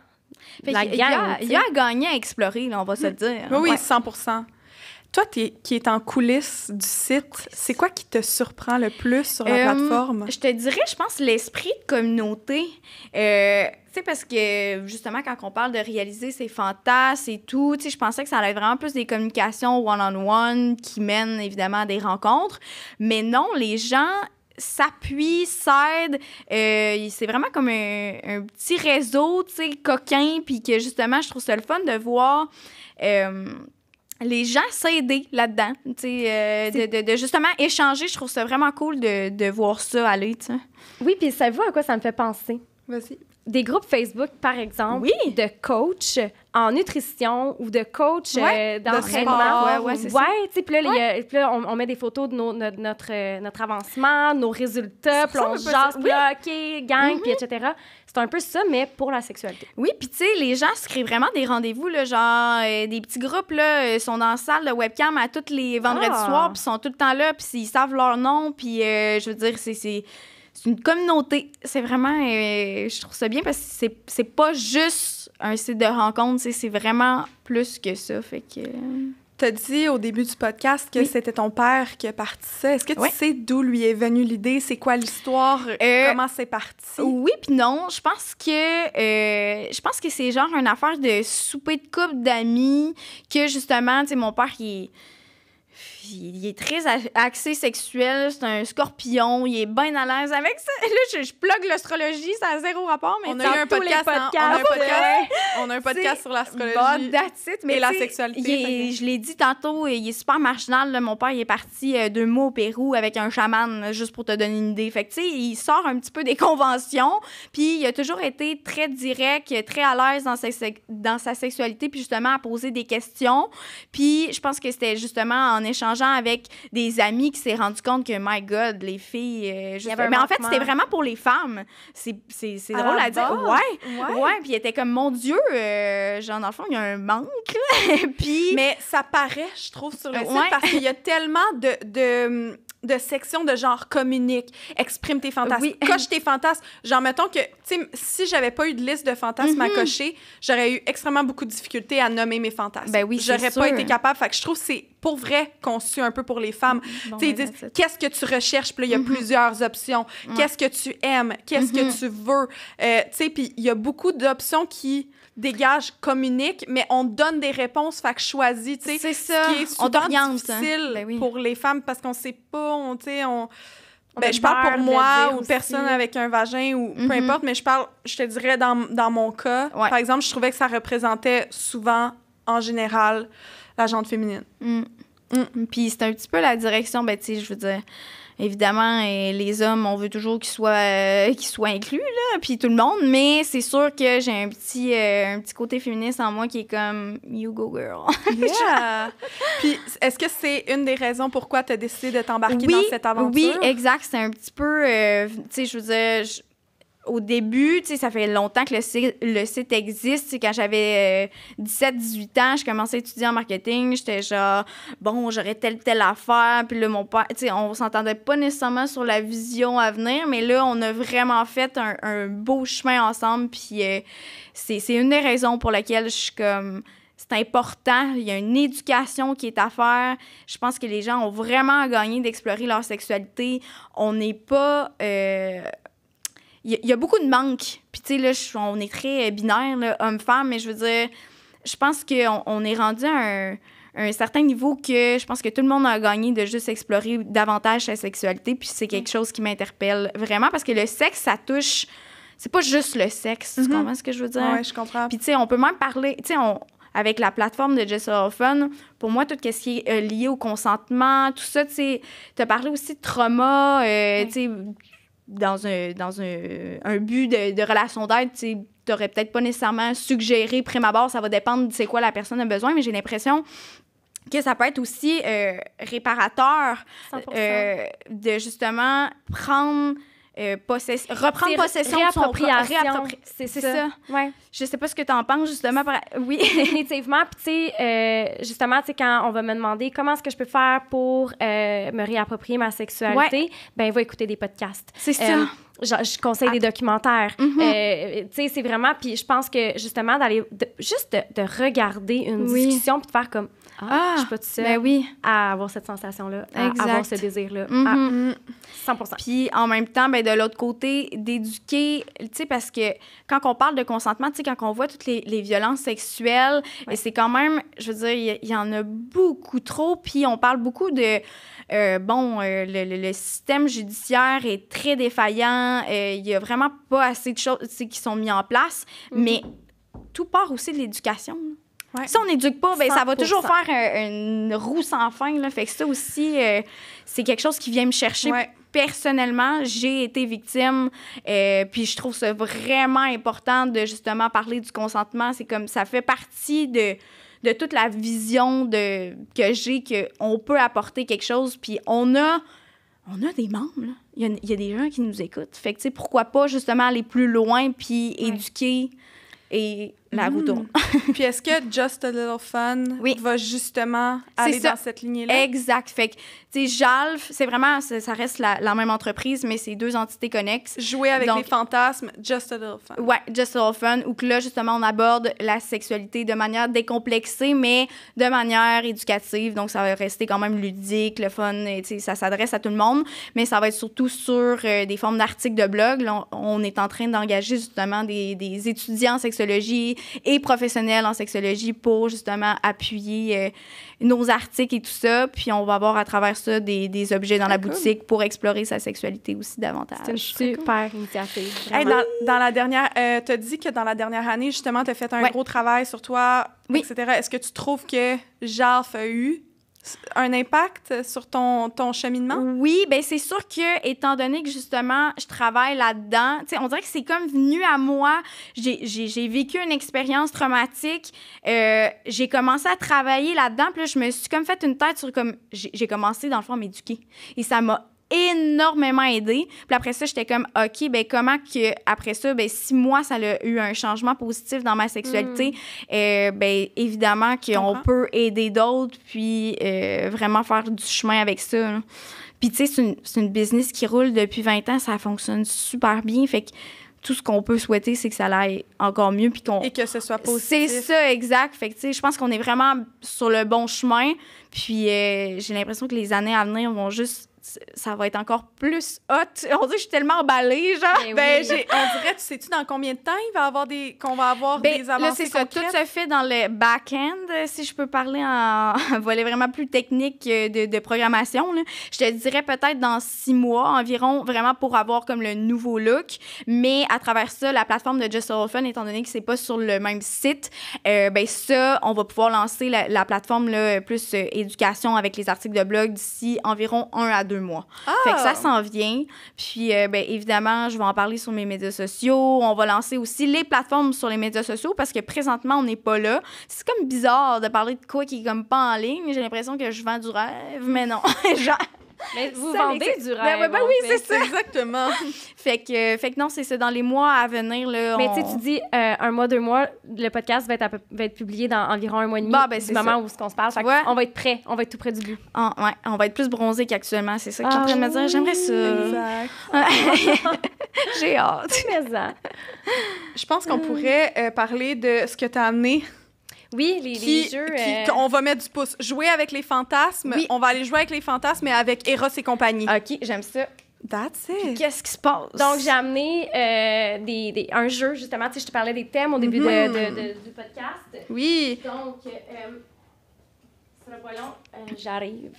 S2: de la gang.
S3: Il y a à gagner à explorer, là, on va se le dire.
S1: Oui, 100%. Toi, qui es en coulisses du site, c'est quoi qui te surprend le plus sur la plateforme?
S3: Je te dirais, je pense, l'esprit de communauté. Tu sais, parce que, justement, quand on parle de réaliser ses fantasmes et tout, tu sais, je pensais que ça allait être vraiment plus des communications one-on-one qui mènent, évidemment, à des rencontres. Mais non, les gens s'appuient, s'aident. C'est vraiment comme un petit réseau, tu sais, coquin, puis que, justement, je trouve ça le fun de voir... les gens s'aider là-dedans, tu sais, de justement échanger. Je trouve ça vraiment cool de voir ça aller, tu sais.
S2: Oui, puis savez-vous à quoi ça me fait penser?
S1: Vas-y.
S2: Des groupes Facebook, par exemple, de coach en nutrition ou de coach d'entraînement.
S3: Ouais, c'est ça.
S2: Tu sais, puis là, on met des photos de notre avancement, nos résultats, puis on jase, puis là, OK, gang, puis etc. C'est un peu ça, mais pour la sexualité.
S3: Oui, puis tu sais, les gens se créent vraiment des rendez-vous, là, genre des petits groupes, là, sont dans la salle de webcam à tous les vendredis soirs, puis sont tout le temps là, puis ils savent leur nom, puis je veux dire, c'est une communauté. C'est vraiment... je trouve ça bien parce que c'est pas juste un site de rencontre, c'est vraiment plus que ça, fait que...
S1: T'as dit au début du podcast que c'était ton père qui a parti ça. Est-ce que tu sais d'où lui est venue l'idée? C'est quoi l'histoire? Comment c'est parti?
S3: Oui puis non. Je pense que c'est genre une affaire de souper de couple d'amis que, justement, tu sais, mon père, il est très axé sexuel, c'est un scorpion, il est bien à l'aise avec ça. Là, je plug l'astrologie, ça a zéro rapport, mais
S1: on a eu un podcast, on a un podcast sur l'astrologie
S3: mais
S1: et la sexualité.
S3: Je l'ai dit tantôt, il est super marginal. Là. Mon père, il est parti 2 mois au Pérou avec un chaman, juste pour te donner une idée. Fait que, tu sais, il sort un petit peu des conventions, puis il a toujours été très direct, très à l'aise dans sa sexualité, puis justement à poser des questions. Puis je pense que c'était justement en échangeant avec des amis qui s'est rendu compte que, my God, les filles... mais en fait, c'était vraiment pour les femmes. C'est drôle à dire. Ouais. Puis il était comme, mon Dieu, genre, dans le fond, il y a un manque. Puis...
S1: Mais ça paraît, je trouve, sur le site, parce qu'il y a tellement de section de genre communique, exprime tes fantasmes, coche tes fantasmes. Genre, mettons que, tu sais, si j'avais pas eu de liste de fantasmes à cocher, j'aurais eu extrêmement beaucoup de difficultés à nommer mes fantasmes.
S3: Ben oui,
S1: j'aurais pas été capable. Fait que je trouve que c'est pour vrai conçu un peu pour les femmes.
S3: Bon,
S1: tu sais, ils disent, qu'est-ce que tu recherches? Puis là, il y a plusieurs options. Qu'est-ce que tu aimes? Qu'est-ce que tu veux? Tu sais, puis il y a beaucoup d'options qui dégagent communique, mais on donne des réponses, fait que choisis, tu sais.
S3: C'est ça.
S1: Ce qui est souvent difficile
S3: ben
S1: pour les femmes parce qu'on sait pas, tu sais, ben, je parle pour moi ou personne avec un vagin ou peu importe, mais je te dirais dans mon cas, par exemple, je trouvais que ça représentait souvent, en général, la gente féminine.
S3: Puis c'est un petit peu la direction, ben tu sais, je veux dire, évidemment, les hommes, on veut toujours qu'ils soient inclus, là, puis tout le monde, mais c'est sûr que j'ai un petit côté féministe en moi qui est comme « you go girl ».
S1: Yeah! Puis est-ce que c'est une des raisons pourquoi tu as décidé de t'embarquer dans cette aventure? Oui,
S3: exact. C'est un petit peu, tu sais, je veux dire... Au début, tu sais, ça fait longtemps que le site existe. Quand j'avais 17-18 ans, je commençais à étudier en marketing. J'étais genre, bon, j'aurais telle affaire. Puis là, mon père, tu sais, on s'entendait pas nécessairement sur la vision à venir, mais là, on a vraiment fait un beau chemin ensemble. Puis c'est une des raisons pour lesquelles je suis comme... C'est important. Il y a une éducation qui est à faire. Je pense que les gens ont vraiment à gagner d'explorer leur sexualité. On n'est pas... Il y a beaucoup de manques. Puis, tu sais, là, on est très binaire, là, homme-femme, mais je veux dire, je pense qu'on est rendu à un certain niveau que je pense que tout le monde a gagné de juste explorer davantage sa sexualité. Puis, c'est quelque chose qui m'interpelle vraiment parce que le sexe, ça touche... C'est pas juste le sexe. Tu comprends ce que je veux dire?
S1: Oui, je comprends.
S3: Puis, tu sais, on peut même parler... Tu sais, avec la plateforme de Just a Little Fun, pour moi, tout ce qui est lié au consentement, tout ça, tu sais, t'as parlé aussi de trauma, tu sais... Dans un but de relation d'aide, tu n'aurais peut-être pas nécessairement suggéré prime abord, ça va dépendre de c'est quoi la personne a besoin, mais j'ai l'impression que ça peut être aussi réparateur de justement reprendre possession de son corps. C'est ça.
S2: Ouais.
S3: Je sais pas ce que tu en penses, justement. Oui.
S2: Définitivement. Puis, tu sais, justement, tu sais, quand on va me demander comment est-ce que je peux faire pour me réapproprier ma sexualité, ben, va écouter des podcasts.
S3: C'est ça.
S2: Je conseille des documentaires. Tu sais, c'est vraiment... Puis je pense que, justement, juste de regarder une discussion puis de faire comme... je suis pas toute seule à avoir cette sensation-là, à avoir ce désir-là. 100%.
S3: Puis en même temps, ben, de l'autre côté, d'éduquer, tu sais, parce que quand on parle de consentement, tu sais, quand on voit toutes les violences sexuelles, et c'est quand même, je veux dire, il y en a beaucoup trop, puis on parle beaucoup de... le système judiciaire est très défaillant, il y a vraiment pas assez de choses qui sont mises en place, mais tout part aussi de l'éducation. Ouais. Si on n'éduque pas, ben, ça va toujours faire une roue sans fin. Là. Fait que ça aussi, c'est quelque chose qui vient me chercher. Personnellement, j'ai été victime, puis je trouve ça vraiment important de justement parler du consentement. C'est comme ça fait partie de toute la vision que j'ai, qu'on peut apporter quelque chose, puis on a des membres, là. Il y a des gens qui nous écoutent. Fait que, tu sais, pourquoi pas justement aller plus loin, puis éduquer et la roue tourne.
S1: Puis est-ce que Just a Little Fun va justement aller dans cette lignée-là?
S3: Exact. Fait que, tu sais, JALF, c'est vraiment, ça reste la même entreprise, mais c'est deux entités connexes.
S1: Jouer avec les fantasmes, Just a Little Fun.
S3: Ouais, Just a Little Fun, où que là, justement, on aborde la sexualité de manière décomplexée, mais de manière éducative. Donc, ça va rester quand même ludique, le fun, tu sais, ça s'adresse à tout le monde, mais ça va être surtout sur des formes d'articles de blog. Là, on est en train d'engager, justement, des étudiants en sexologie et professionnels en sexologie pour justement appuyer nos articles et tout ça. Puis on va avoir à travers ça des objets dans la boutique pour explorer sa sexualité aussi davantage.
S2: C'est une super initiative.
S1: Hey, dans la dernière, tu as dit que dans la dernière année, justement, tu as fait un gros travail sur toi, etc. Est-ce que tu trouves que JALF a eu un impact sur ton cheminement?
S3: Oui, bien, c'est sûr que, étant donné que, justement, je travaille là-dedans, tu sais, on dirait que c'est comme venu à moi. J'ai vécu une expérience traumatique. J'ai commencé à travailler là-dedans, puis là, je me suis comme fait une tête sur comme... J'ai commencé, dans le fond, à m'éduquer. Et ça m'a énormément aidé. Puis après ça, j'étais comme, OK, ben comment que après ça, ben si moi, ça a eu un changement positif dans ma sexualité, ben évidemment qu'on peut aider d'autres, puis vraiment faire du chemin avec ça. Là. Puis, tu sais, c'est une business qui roule depuis 20 ans. Ça fonctionne super bien. Fait que tout ce qu'on peut souhaiter, c'est que ça aille encore mieux. Puis
S1: et que ce soit positif.
S3: C'est ça, exact. Fait que, tu sais, je pense qu'on est vraiment sur le bon chemin. Puis, j'ai l'impression que les années à venir vont juste... Ça va être encore plus hot. On dirait que je suis tellement emballée, genre.
S1: On dirait, tu sais-tu dans combien de temps qu'on va avoir des avancées
S3: là, c'est ça. Tout se fait dans le back-end, si je peux parler en volet vraiment plus technique de programmation. Là. Je te dirais peut-être dans 6 mois environ, vraiment pour avoir comme le nouveau look. Mais à travers ça, la plateforme de Just So Fun, étant donné que c'est pas sur le même site, ça, on va pouvoir lancer la plateforme là, plus éducation avec les articles de blog d'ici environ 1 à 2 mois. Fait que ça s'en vient. Puis, évidemment, je vais en parler sur mes médias sociaux. On va lancer aussi les plateformes sur les médias sociaux parce que présentement, on n'est pas là. C'est comme bizarre de parler de quoi qui est comme pas en ligne. J'ai l'impression que je vends du rêve, mais non. Genre...
S2: Mais vous vendez du rêve.
S3: Oui, c'est ça.
S1: Exactement.
S3: fait que non, c'est ça. Dans les mois à venir, là,
S2: mais tu dis 1 mois, 2 mois, le podcast va être publié dans environ 1 mois et demi du moment où on se parle. Fait on va être prêt. On va être tout près du but.
S3: On va être plus bronzé qu'actuellement. C'est ça que je suis en train de me dire. J'aimerais ça.
S1: Exact.
S3: J'ai hâte.
S2: Mais ça.
S1: Je pense qu'on pourrait parler de ce que tu as amené.
S2: Oui, les jeux...
S1: on va mettre du pouce. Jouer avec les fantasmes.
S3: Oui.
S1: On va aller jouer avec les fantasmes, mais avec Eros et compagnie.
S3: OK, j'aime ça.
S1: That's
S3: Puis
S1: it.
S3: qu'est-ce qui se passe?
S2: Donc, j'ai amené un jeu, justement. Tu sais, je te parlais des thèmes au début du podcast.
S1: Oui.
S2: Donc, ça va pas long. J'arrive.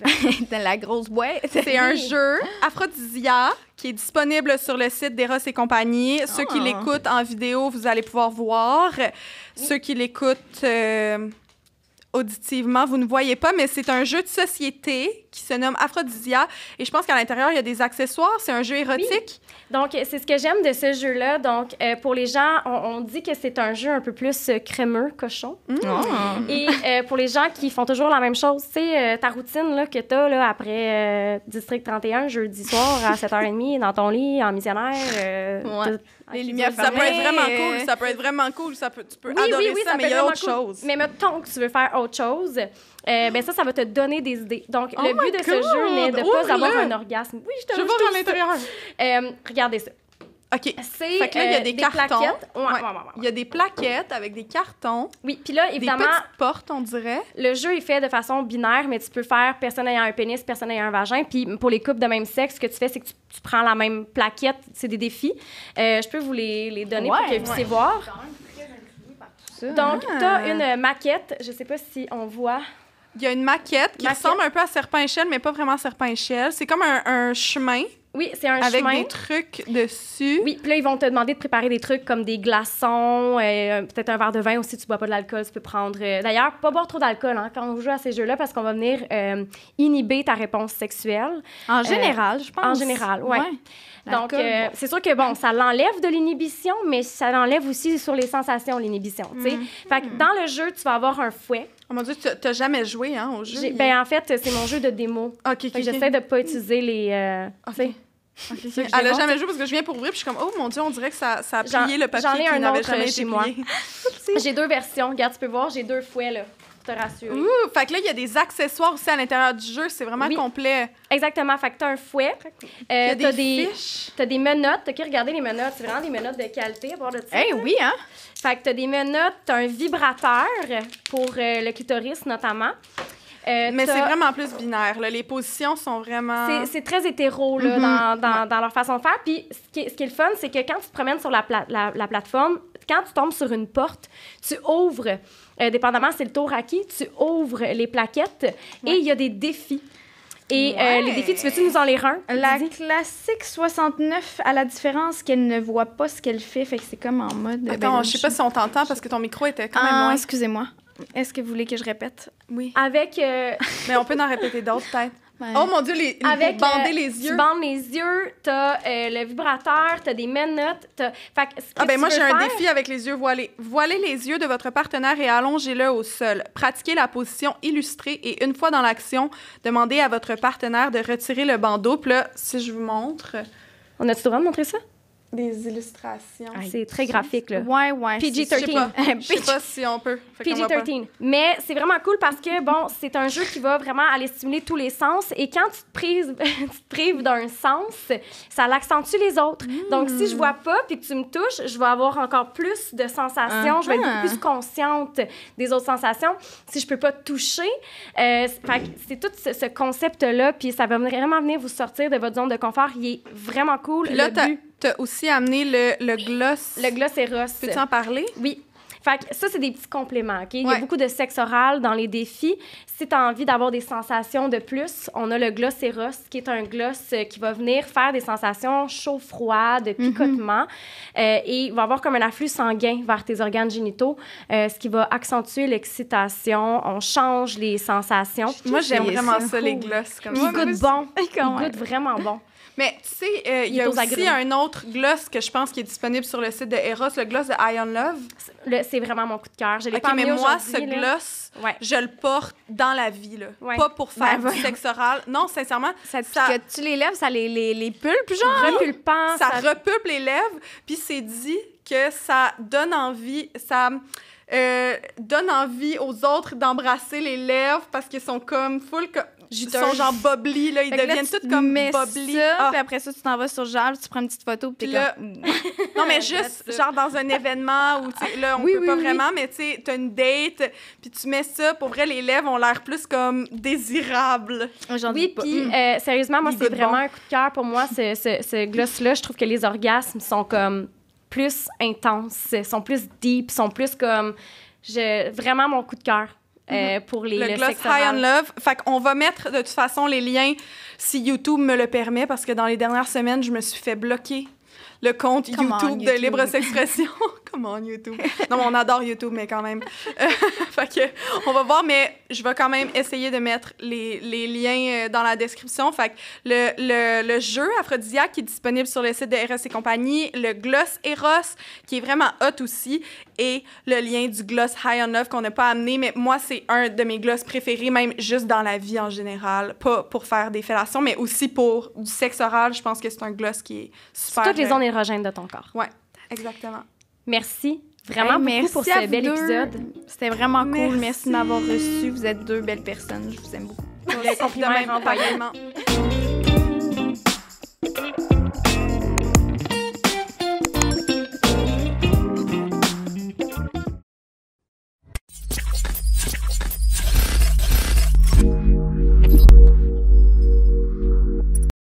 S3: Dans la grosse boîte.
S1: C'est un jeu Aphrodisia qui est disponible sur le site d'Eros et compagnie. Ceux qui l'écoutent en vidéo, vous allez pouvoir voir. Ceux qui l'écoutent auditivement, vous ne voyez pas, mais c'est un jeu de société qui se nomme Aphrodisia. Et je pense qu'à l'intérieur, il y a des accessoires. C'est un jeu érotique.
S2: Oui. Donc, c'est ce que j'aime de ce jeu-là. Donc, pour les gens, on dit que c'est un jeu un peu plus crémeux, cochon. Et pour les gens qui font toujours la même chose, tu sais, ta routine là, que tu as là, après District 31, jeudi soir à 7h30, dans ton lit, en missionnaire.
S3: Les lumières
S1: ça peut être vraiment cool. Ça peut être vraiment cool. Tu peux adorer ça, mais il y a autre chose.
S2: Mais mettons que tu veux faire autre chose, ça va te donner des idées. Donc, le but de ce jeu n'est de pas avoir un orgasme. Oui, je
S1: vois à l'intérieur.
S2: Regardez ça.
S1: OK. Fait que là, il y a des cartons.
S2: Plaquettes.
S1: Il y a des plaquettes avec des cartons.
S2: Oui, puis là, évidemment...
S1: Des petites portes, on dirait.
S2: Le jeu est fait de façon binaire, mais tu peux faire personne ayant un pénis, personne ayant un vagin. Puis pour les couples de même sexe, ce que tu fais, c'est que tu prends la même plaquette. C'est des défis. Je peux vous les donner pour que vous puissiez voir. Donc, tu as une maquette. Je sais pas si on voit...
S1: Il y a une maquette qui ressemble un peu à serpent-échelle, mais pas vraiment serpent-échelle. C'est comme un chemin.
S2: Oui, c'est un
S1: avec
S2: chemin.
S1: Avec des trucs dessus.
S2: Oui, puis là, ils vont te demander de préparer des trucs comme des glaçons, peut-être un verre de vin aussi. Tu bois pas de l'alcool, tu peux prendre... D'ailleurs, pas boire trop d'alcool quand on joue à ces jeux-là parce qu'on va venir inhiber ta réponse sexuelle.
S3: En général, je pense.
S2: En général, oui. Donc, c'est sûr que, bon, ça l'enlève de l'inhibition, mais ça l'enlève aussi sur les sensations, l'inhibition, tu sais. Fait que dans le jeu, tu vas avoir un fouet.
S1: Oh mon Dieu, tu n'as jamais joué au jeu?
S2: En fait, c'est mon jeu de démo.
S1: OK.
S2: J'essaie de ne pas utiliser les...
S1: Elle n'a jamais joué parce que je viens pour ouvrir puis je suis comme, oh mon Dieu, on dirait que ça a plié le papier qui n'avait jamais été
S2: chez moi. J'ai 2 versions. Regarde, tu peux voir, j'ai 2 fouets, là, pour te rassurer.
S1: Fait que là, il y a des accessoires aussi à l'intérieur du jeu. C'est vraiment complet.
S2: Exactement. Fait que tu as un fouet.
S1: Il y a des fiches.
S2: Tu as des menottes. OK, regardez les menottes. C'est vraiment des menottes de qualité à bord de ça.
S3: Oui, hein?
S2: Fait que tu as des menottes. Tu as un vibrateur pour le clitoris, notamment.
S1: Mais c'est vraiment plus binaire. Là. Les positions sont vraiment...
S2: C'est très hétéro là, dans leur façon de faire. Puis ce qui est le fun, c'est que quand tu te promènes sur la plateforme, quand tu tombes sur une porte, tu ouvres, dépendamment c'est le tour à qui, tu ouvres les plaquettes et il y a des défis. Et les défis, tu veux-tu nous en lire un?
S3: La classique 69, à la différence qu'elle ne voit pas ce qu'elle fait, fait que c'est comme en mode...
S1: Attends, je sais pas si on t'entend parce que ton micro était quand même loin.
S3: Excusez-moi. Est-ce que vous voulez que je répète?
S2: Oui. Avec...
S1: Mais on peut en répéter d'autres, peut-être.
S3: Ouais.
S1: Oh mon Dieu,
S2: avec,
S1: pour bander les yeux.
S2: Tu bandes les yeux, t'as le vibrateur, t'as des menottes, Fait que
S1: moi, j'ai un défi avec les yeux voilés. Voilez les yeux de votre partenaire et allongez-le au sol. Pratiquez la position illustrée et une fois dans l'action, demandez à votre partenaire de retirer le bandeau. Puis là, si je vous montre...
S2: On a-tu le droit de montrer ça?
S1: des illustrations.
S2: C'est très graphique, là.
S3: Ouais.
S2: PG-13.
S1: Je sais pas si on peut. Fait qu'on va pas.
S2: PG-13. Mais c'est vraiment cool parce que, bon, c'est un jeu qui va vraiment aller stimuler tous les sens. Et quand tu te prives d'un sens, ça l'accentue les autres. Donc, si je vois pas puis que tu me touches, je vais avoir encore plus de sensations. Je vais être beaucoup plus consciente des autres sensations. Si je peux pas te toucher, c'est tout ce concept-là. Puis ça va vraiment venir vous sortir de votre zone de confort. Il est vraiment cool.
S1: Puis là, t'as aussi amené le gloss.
S2: Le gloss Eros.
S1: Peux-tu en parler?
S2: Oui. Fait que ça, c'est des petits compléments, OK? Il y a beaucoup de sexe oral dans les défis. Si tu as envie d'avoir des sensations de plus, on a le gloss Eros, qui est un gloss qui va venir faire des sensations chaud-froid, de picotement. Et il va avoir comme un afflux sanguin vers tes organes génitaux, ce qui va accentuer l'excitation. On change les sensations.
S1: Moi, j'aime vraiment ça, les gloss. Comme
S2: ça. Il goûte bon. Il goûte vraiment bon.
S1: Mais tu sais, il y a aussi un autre gloss que je pense qui est disponible sur le site de Eros, le gloss de High on Love.
S2: C'est vraiment mon coup de cœur. Je l'ai pas
S1: mais
S2: amené
S1: moi, ce gloss, je le porte dans la vie, là. Pas pour faire du sexe oral. Non, sincèrement.
S3: Ça picote-tu les lèvres? Ça les pulpe, genre?
S2: Repulpant.
S1: Ça repulpe les lèvres. Puis c'est dit que ça donne envie... donne envie aux autres d'embrasser les lèvres parce qu'ils sont comme full... Ils sont genre bubbly, là. Ils deviennent tous comme bubbly.
S3: Puis après ça, tu t'en vas sur Jal, tu prends une petite photo, puis là...
S1: Non, mais juste, genre dans un événement où, tu sais, là, on peut pas vraiment, mais tu sais, t'as une date, puis tu mets ça, pour vrai, les lèvres ont l'air plus comme désirables.
S2: Oui, puis sérieusement, moi, c'est vraiment un coup de cœur pour moi, ce gloss-là. Je trouve que les orgasmes sont comme plus intenses, sont plus deep, sont plus comme... Vraiment mon coup de cœur. Pour le
S1: gloss High on Love. Fait qu'on va mettre de toute façon les liens si YouTube me le permet parce que dans les dernières semaines, je me suis fait bloquer le compte YouTube de Libre S'expression. Comment YouTube? Non, mais on adore YouTube, mais quand même. Fait que, on va voir, mais je vais quand même essayer de mettre les liens dans la description. Fait que le jeu Aphrodisiaque qui est disponible sur le site de Eros et compagnie, le gloss Eros qui est vraiment hot aussi, et le lien du gloss High on Love qu'on n'a pas amené, mais moi, c'est un de mes gloss préférés, même juste dans la vie en général. Pas pour faire des fellations, mais aussi pour du sexe oral. Je pense que c'est un gloss qui est super...
S2: C'est toutes les zones érogènes de ton corps.
S1: Ouais, exactement.
S2: Merci vraiment beaucoup pour ce bel épisode.
S3: C'était vraiment cool. Merci de m'avoir reçu. Vous êtes deux belles personnes. Je vous aime beaucoup.
S1: Les compliments,